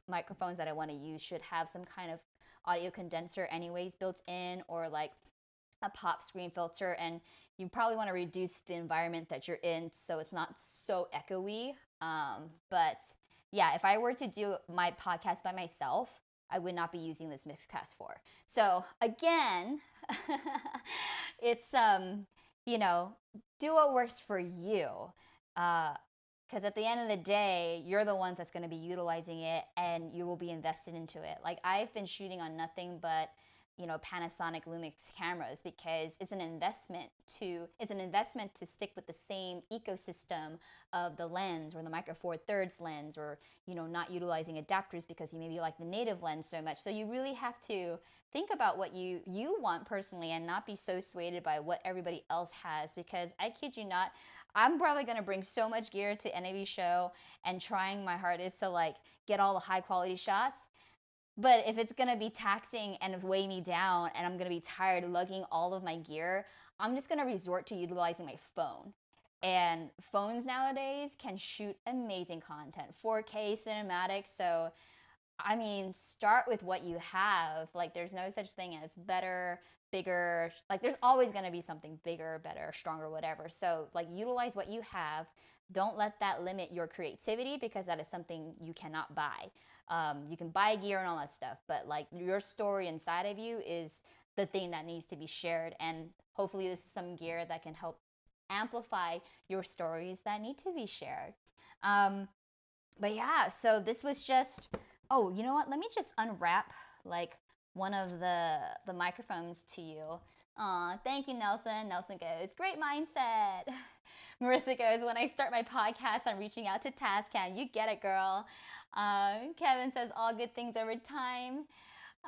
microphones that I want to use should have some kind of audio condenser anyways built in, or like a pop screen filter, and you probably want to reduce the environment that you're in so it's not so echoey. But yeah, if I were to do my podcast by myself, I would not be using this Mixcast 4. So again, it's you know, do what works for you. Because at the end of the day, you're the ones that's going to be utilizing it, and you will be invested into it. Like, I've been shooting on nothing but, you know, Panasonic Lumix cameras, because it's an investment to stick with the same ecosystem of the lens, or the Micro Four Thirds lens, or, you know, not utilizing adapters because you maybe like the native lens so much. So you really have to think about what you want personally, and not be so swayed by what everybody else has, because I kid you not, I'm probably going to bring so much gear to NAB show and trying my hardest to like get all the high quality shots. But if it's going to be taxing and weigh me down, and I'm going to be tired lugging all of my gear, I'm just going to resort to utilizing my phone. And phones nowadays can shoot amazing content, 4K cinematic. So, I mean, start with what you have. Like, there's no such thing as better, bigger. Like, there's always going to be something bigger, better, stronger, whatever. So, like, utilize what you have. Don't let that limit your creativity, because that is something you cannot buy. You can buy gear and all that stuff, but like, your story inside of you is the thing that needs to be shared. And hopefully this is some gear that can help amplify your stories that need to be shared. But yeah, so this was just, oh, you know what? Let me just unwrap like one of the microphones to you. Aw, thank you, Nelson. Nelson goes, great mindset. Marissa goes, when I start my podcast, I'm reaching out to Tascam. You get it, girl. Kevin says, all good things over time.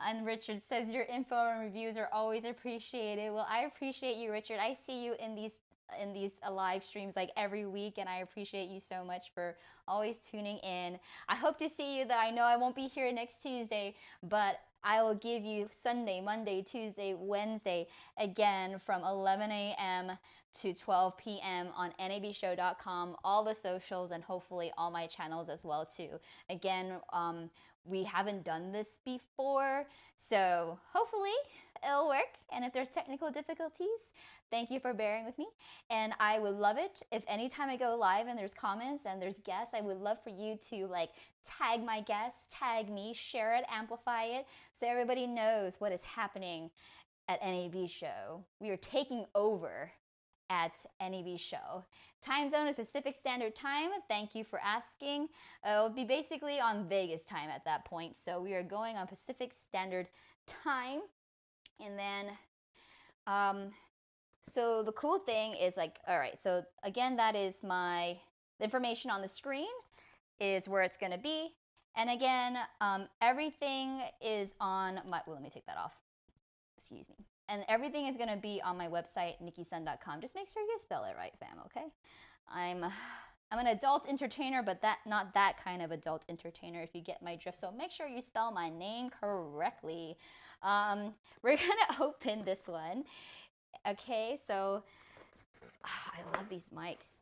And Richard says, your info and reviews are always appreciated. Well, I appreciate you, Richard. I see you in these live streams like every week, and I appreciate you so much for always tuning in. I hope to see you, though. I know I won't be here next Tuesday, but I will give you Sunday, Monday, Tuesday, Wednesday, again from 11 a.m. to 12 p.m. on nabshow.com, all the socials, and hopefully all my channels as well too. Again, we haven't done this before, so hopefully it'll work. And if there's technical difficulties, thank you for bearing with me. And I would love it if anytime I go live and there's comments and there's guests, I would love for you to like tag my guests, tag me, share it, amplify it, so everybody knows what is happening at NAB show. We are taking over at NAB show. Time zone is Pacific Standard Time. Thank you for asking. It'll be basically on Vegas time at that point. So we are going on Pacific Standard Time. And then, so the cool thing is like, all right, so again, that is the information on the screen is where it's going to be. And again, everything is on my, well, let me take that off. Excuse me. And everything is going to be on my website, NickiSun.com. Just make sure you spell it right, fam, okay? I'm an adult entertainer, but not that kind of adult entertainer, if you get my drift. So make sure you spell my name correctly. We're going to open this one. Okay, so I love these mics.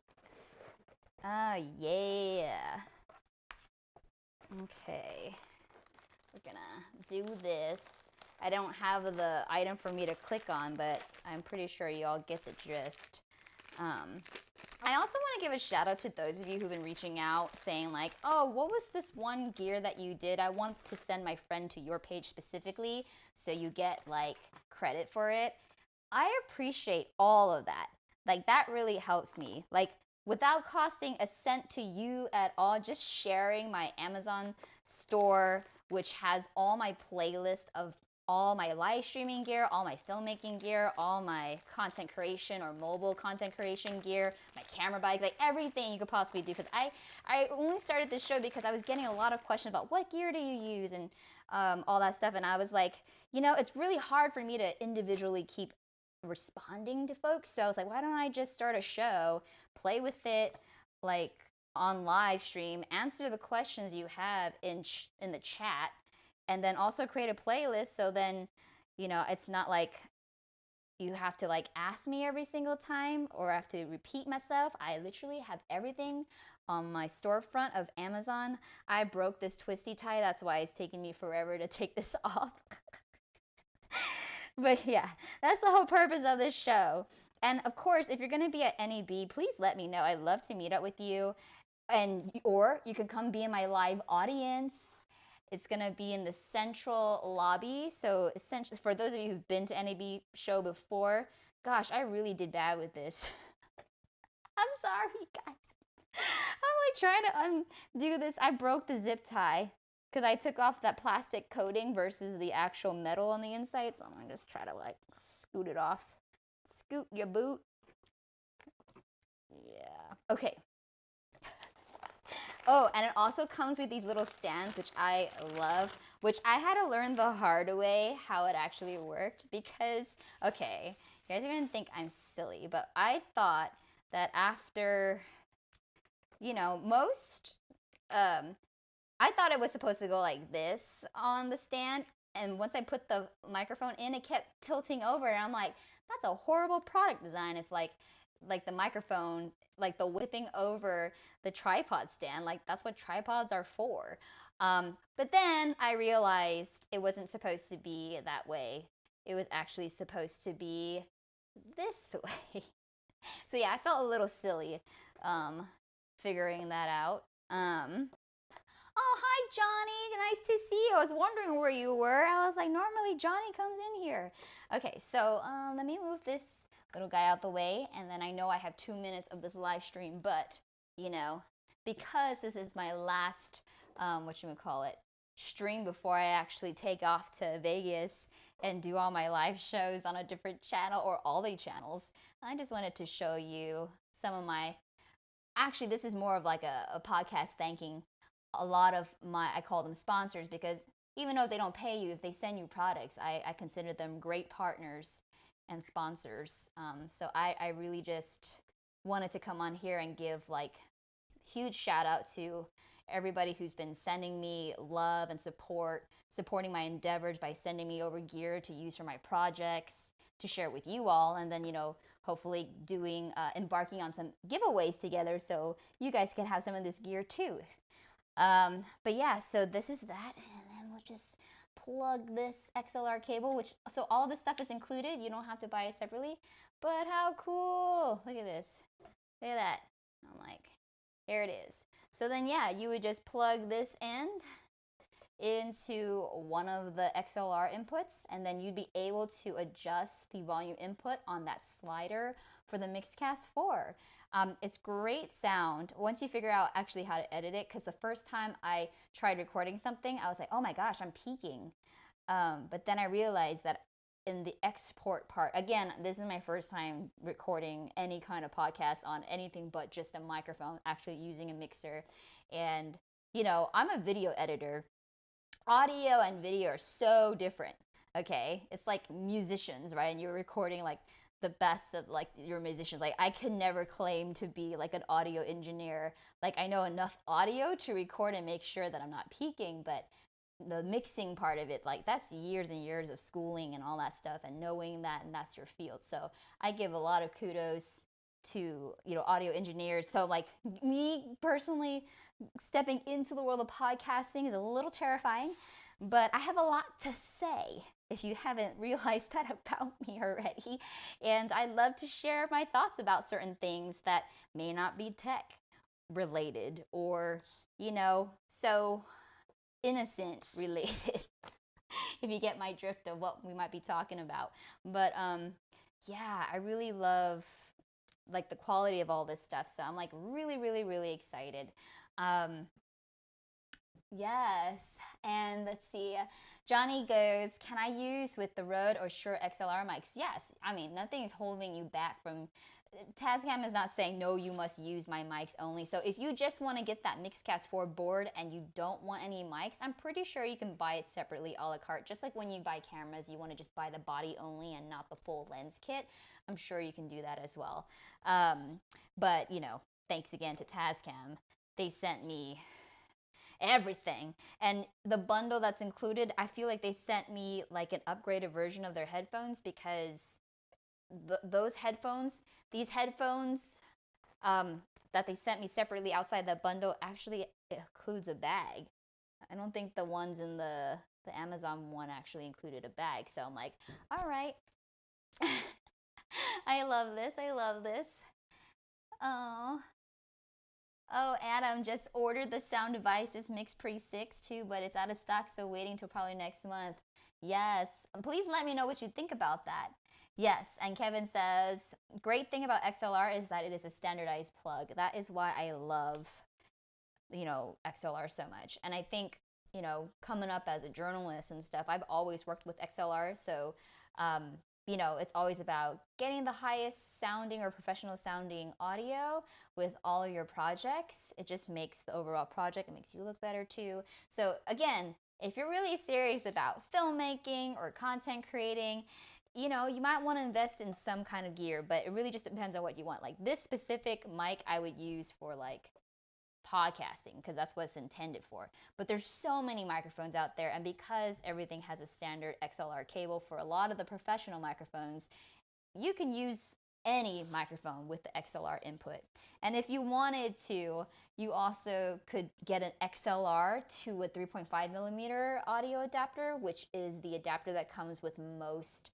Oh, yeah. Okay. We're going to do this. I don't have the item for me to click on, but I'm pretty sure you all get the gist. I also want to give a shout out to those of you who've been reaching out saying like, oh, what was this one gear that you did? I want to send my friend to your page specifically so you get like credit for it. I appreciate all of that. Like that really helps me. Like without costing a cent to you at all, just sharing my Amazon store, which has all my playlist of all my live streaming gear, all my filmmaking gear, all my content creation or mobile content creation gear, my camera bikes, like everything you could possibly do. Because I only started this show because I was getting a lot of questions about what gear do you use and all that stuff. And I was like, you know, it's really hard for me to individually keep responding to folks. So I was like, why don't I just start a show, play with it, like on live stream, answer the questions you have in the chat, and then also create a playlist. So then, you know, it's not like you have to like ask me every single time or I have to repeat myself. I literally have everything on my storefront of Amazon. I broke this twisty tie. That's why it's taking me forever to take this off. But yeah, that's the whole purpose of this show. And of course, if you're going to be at NAB, please let me know. I'd love to meet up with you. Or you can come be in my live audience. It's going to be in the central lobby. So for those of you who've been to NAB show before, gosh, I really did bad with this. I'm sorry, guys. I'm like trying to undo this. I broke the zip tie because I took off that plastic coating versus the actual metal on the inside. So I'm going to just try to like scoot it off. Scoot your boot. Yeah. Okay. Oh, and it also comes with these little stands, which I love, which I had to learn the hard way how it actually worked because, okay, you guys are going to think I'm silly, but I thought that after, you know, I thought it was supposed to go like this on the stand, and once I put the microphone in, it kept tilting over, and I'm like, that's a horrible product design if like the microphone, like the whipping over the tripod stand, like that's what tripods are for. But then I realized it wasn't supposed to be that way. It was actually supposed to be this way. So yeah, I felt a little silly figuring that out. Oh, hi, Johnny. Nice to see you. I was wondering where you were. I was like, normally Johnny comes in here. Okay, so let me move this little guy out the way, and then I know I have 2 minutes of this live stream, but, you know, because this is my last, stream before I actually take off to Vegas and do all my live shows on a different channel or all the channels, I just wanted to show you some of my, actually, this is more of like a podcast thanking a lot of I call them sponsors, because even though they don't pay you, if they send you products, I consider them great partners and sponsors. So I really just wanted to come on here and give like huge shout out to everybody who's been sending me love and supporting my endeavors by sending me over gear to use for my projects, to share with you all, and then, you know, hopefully embarking on some giveaways together so you guys can have some of this gear too. But yeah, so this is that, and then we'll just plug this XLR cable, so all this stuff is included. You don't have to buy it separately, but how cool. Look at this. Look at that. I'm like, here it is. So then, yeah, you would just plug this end into one of the XLR inputs, and then you'd be able to adjust the volume input on that slider for the Mixcast 4. It's great sound once you figure out actually how to edit it, because the first time I tried recording something, I was like, oh my gosh, I'm peaking. But then I realized that in the export part, again, this is my first time recording any kind of podcast on anything but just a microphone, actually using a mixer. And, you know, I'm a video editor. Audio and video are so different, okay? It's like musicians, right? And you're recording like the best of like your musicians. Like I could never claim to be like an audio engineer. Like I know enough audio to record and make sure that I'm not peaking, but the mixing part of it, like that's years and years of schooling and all that stuff and knowing that, and that's your field. So I give a lot of kudos to, you know, audio engineers. So like me personally, stepping into the world of podcasting is a little terrifying, but I have a lot to say, if you haven't realized that about me already. And I love to share my thoughts about certain things that may not be tech related or, you know, so innocent related, if you get my drift of what we might be talking about. But yeah, I really love like the quality of all this stuff. So I'm like really, really, really excited. Yes. And let's see. Johnny goes, can I use with the Rode or Shure XLR mics? Yes. I mean, nothing's holding you back from... Tascam is not saying, no, you must use my mics only. So if you just want to get that Mixcast 4 board and you don't want any mics, I'm pretty sure you can buy it separately a la carte. Just like when you buy cameras, you want to just buy the body only and not the full lens kit. I'm sure you can do that as well. But, you know, thanks again to Tascam. They sent me everything, and the bundle that's included, I feel like they sent me like an upgraded version of their headphones, because these headphones that they sent me separately outside the bundle actually includes a bag. I don't think the ones in the Amazon one actually included a bag. So I'm like, all right. I love this. I love this. Oh, Adam just ordered the Sound Devices Mix Pre 6 too, but it's out of stock, so waiting till probably next month. Yes. Please let me know what you think about that. Yes, and Kevin says, great thing about XLR is that it is a standardized plug. That is why I love, you know, XLR so much. And I think, you know, coming up as a journalist and stuff, I've always worked with XLR, so you know, it's always about getting the highest sounding or professional sounding audio with all of your projects. It just makes the overall project, it makes you look better too. So again, if you're really serious about filmmaking or content creating, you know, you might want to invest in some kind of gear, but it really just depends on what you want. Like this specific mic I would use for like podcasting, because that's what it's intended for. But there's so many microphones out there, and because everything has a standard XLR cable for a lot of the professional microphones, you can use any microphone with the XLR input. And if you wanted to, you also could get an XLR to a 3.5 millimeter audio adapter, which is the adapter that comes with most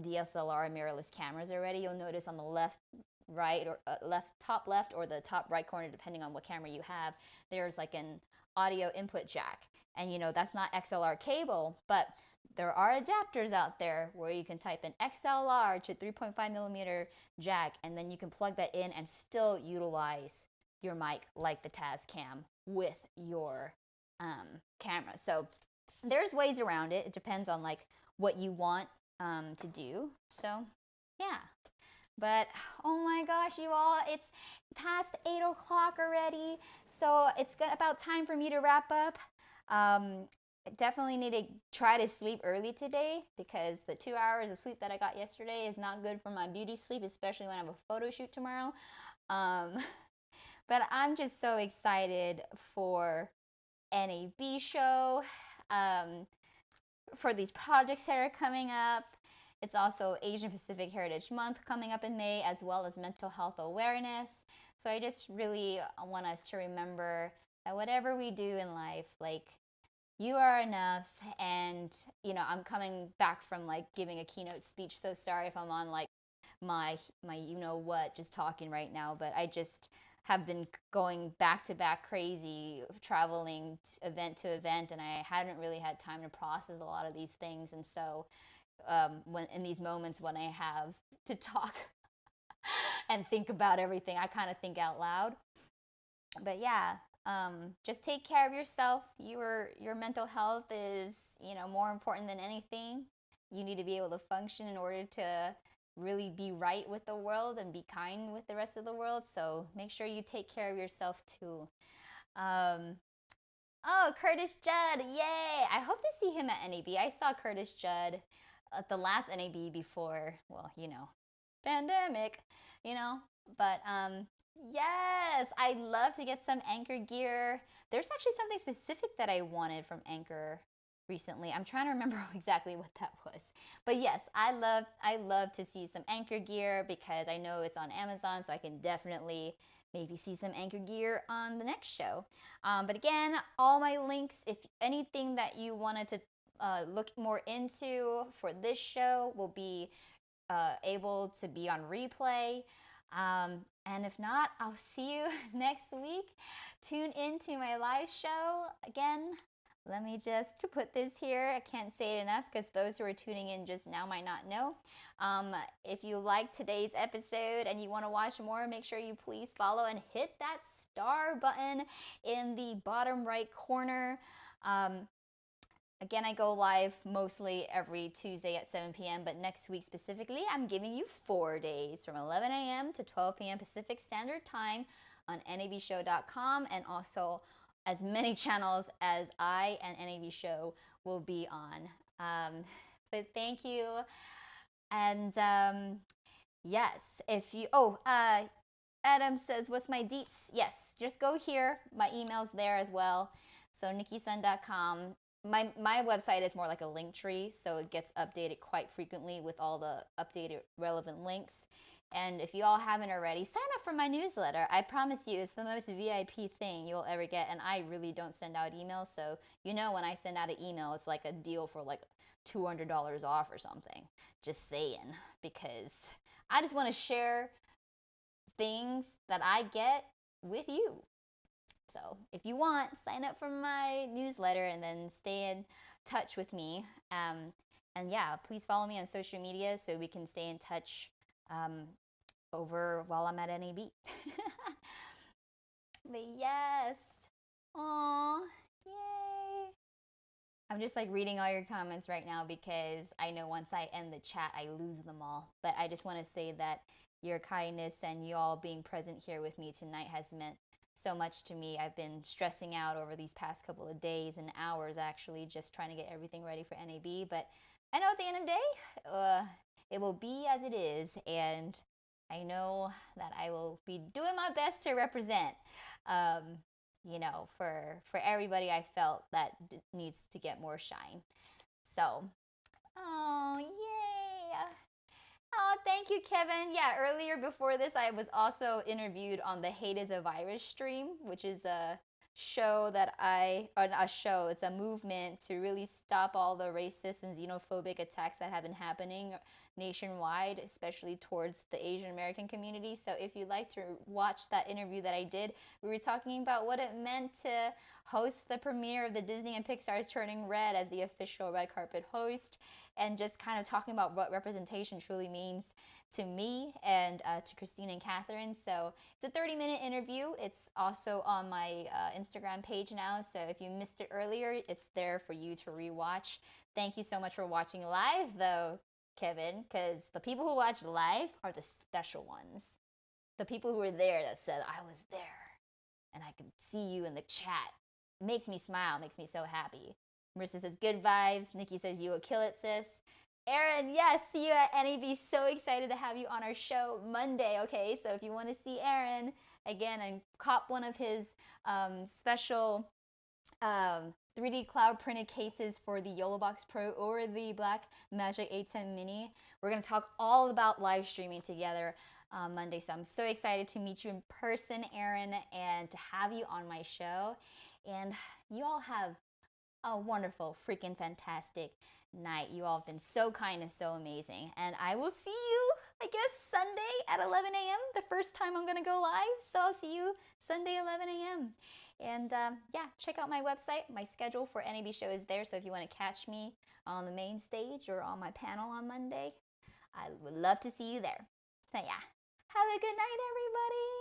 DSLR mirrorless cameras already. You'll notice on the left, right, or top left or the top right corner, depending on what camera you have, there's like an audio input jack. And you know, that's not XLR cable, but there are adapters out there where you can type in XLR to 3.5 millimeter jack, and then you can plug that in and still utilize your mic like the Tascam with your camera. So there's ways around it. It depends on like what you want to do. So yeah. But oh my gosh, you all, it's past 8 o'clock already, so it's about time for me to wrap up. I definitely need to try to sleep early today, because the 2 hours of sleep that I got yesterday is not good for my beauty sleep, especially when I have a photo shoot tomorrow. But I'm just so excited for NAB show, for these projects that are coming up. It's also Asian Pacific Heritage Month coming up in May, as well as mental health awareness. So I just really want us to remember that whatever we do in life, like, you are enough. And, you know, I'm coming back from like giving a keynote speech, so sorry if I'm on like my you know what, just talking right now, but I just have been going back to back crazy, traveling event to event, and I hadn't really had time to process a lot of these things. And so when in these moments when I have to talk and think about everything, I kind of think out loud. But yeah, just take care of yourself. Your mental health is, you know, more important than anything. You need to be able to function in order to really be right with the world and be kind with the rest of the world. So make sure you take care of yourself too. Oh, Curtis Judd, yay! I hope to see him at NAB. I saw Curtis Judd at the last NAB before, well, you know, pandemic, you know, but yes, I'd love to get some Anchor gear. There's actually something specific that I wanted from Anchor recently. I'm trying to remember exactly what that was, but yes, I love to see some Anchor gear, because I know it's on Amazon, so I can definitely maybe see some Anchor gear on the next show. But again, all my links, if anything that you wanted to look more into for this show, will be able to be on replay. And if not, I'll see you next week. Tune in to my live show. Again, let me just put this here. I can't say it enough because those who are tuning in just now might not know. If you liked today's episode and you want to watch more, make sure you please follow and hit that star button in the bottom right corner. Again, I go live mostly every Tuesday at 7 p.m., but next week specifically, I'm giving you 4 days from 11 a.m. to 12 p.m. Pacific Standard Time on navshow.com, and also as many channels as I and NAV Show will be on. But thank you. And yes, if you, Adam says, what's my deets? Yes, just go here. My email's there as well. So nickisun.com. My website is more like a link tree, so it gets updated quite frequently with all the updated relevant links. And if you all haven't already, sign up for my newsletter. I promise you, it's the most VIP thing you'll ever get. And I really don't send out emails. So, you know, when I send out an email, it's like a deal for like $200 off or something. Just saying. Because I just want to share things that I get with you. So if you want, sign up for my newsletter and then stay in touch with me. And yeah, please follow me on social media so we can stay in touch over while I'm at NAB. But yes. Aww. Yay. I'm just like reading all your comments right now because I know once I end the chat, I lose them all. But I just want to say that your kindness and you all being present here with me tonight has meant so much to me. I've been stressing out over these past couple of days and hours actually, just trying to get everything ready for NAB. But I know at the end of the day, it will be as it is, and I know that I will be doing my best to represent, you know, for everybody I felt that needs to get more shine. So, oh, yay. Oh, thank you, Kevin. Yeah, earlier before this, I was also interviewed on the Hate is a Virus stream, which is a show that it's a movement to really stop all the racist and xenophobic attacks that have been happening nationwide, especially towards the Asian American community. So if you'd like to watch that interview that I did, we were talking about what it meant to host the premiere of the Disney and Pixar's Turning Red as the official red carpet host, and just kind of talking about what representation truly means to me and to Christine and Catherine. So it's a 30-minute interview. It's also on my Instagram page now, so if you missed it earlier, it's there for you to rewatch. Thank you so much for watching live, though, Kevin, because the people who watch live are the special ones. The people who were there that said, I was there, and I could see you in the chat. It makes me smile, makes me so happy. Marissa says, good vibes. Nikki says, you will kill it, sis. Aaron, yes, see you at NAB. So excited to have you on our show Monday, okay? So if you want to see Aaron, again, and cop one of his special 3D cloud printed cases for the YOLOBox Pro or the Blackmagic A10 Mini. We're going to talk all about live streaming together Monday. So I'm so excited to meet you in person, Aaron, and to have you on my show. And you all have a wonderful, freaking fantastic night. You all have been so kind and so amazing. And I will see you, I guess, Sunday at 11 a.m. the first time I'm going to go live. So I'll see you Sunday, 11 a.m. And yeah, check out my website. My schedule for NAB show is there. So if you want to catch me on the main stage or on my panel on Monday, I would love to see you there. So yeah, have a good night, everybody.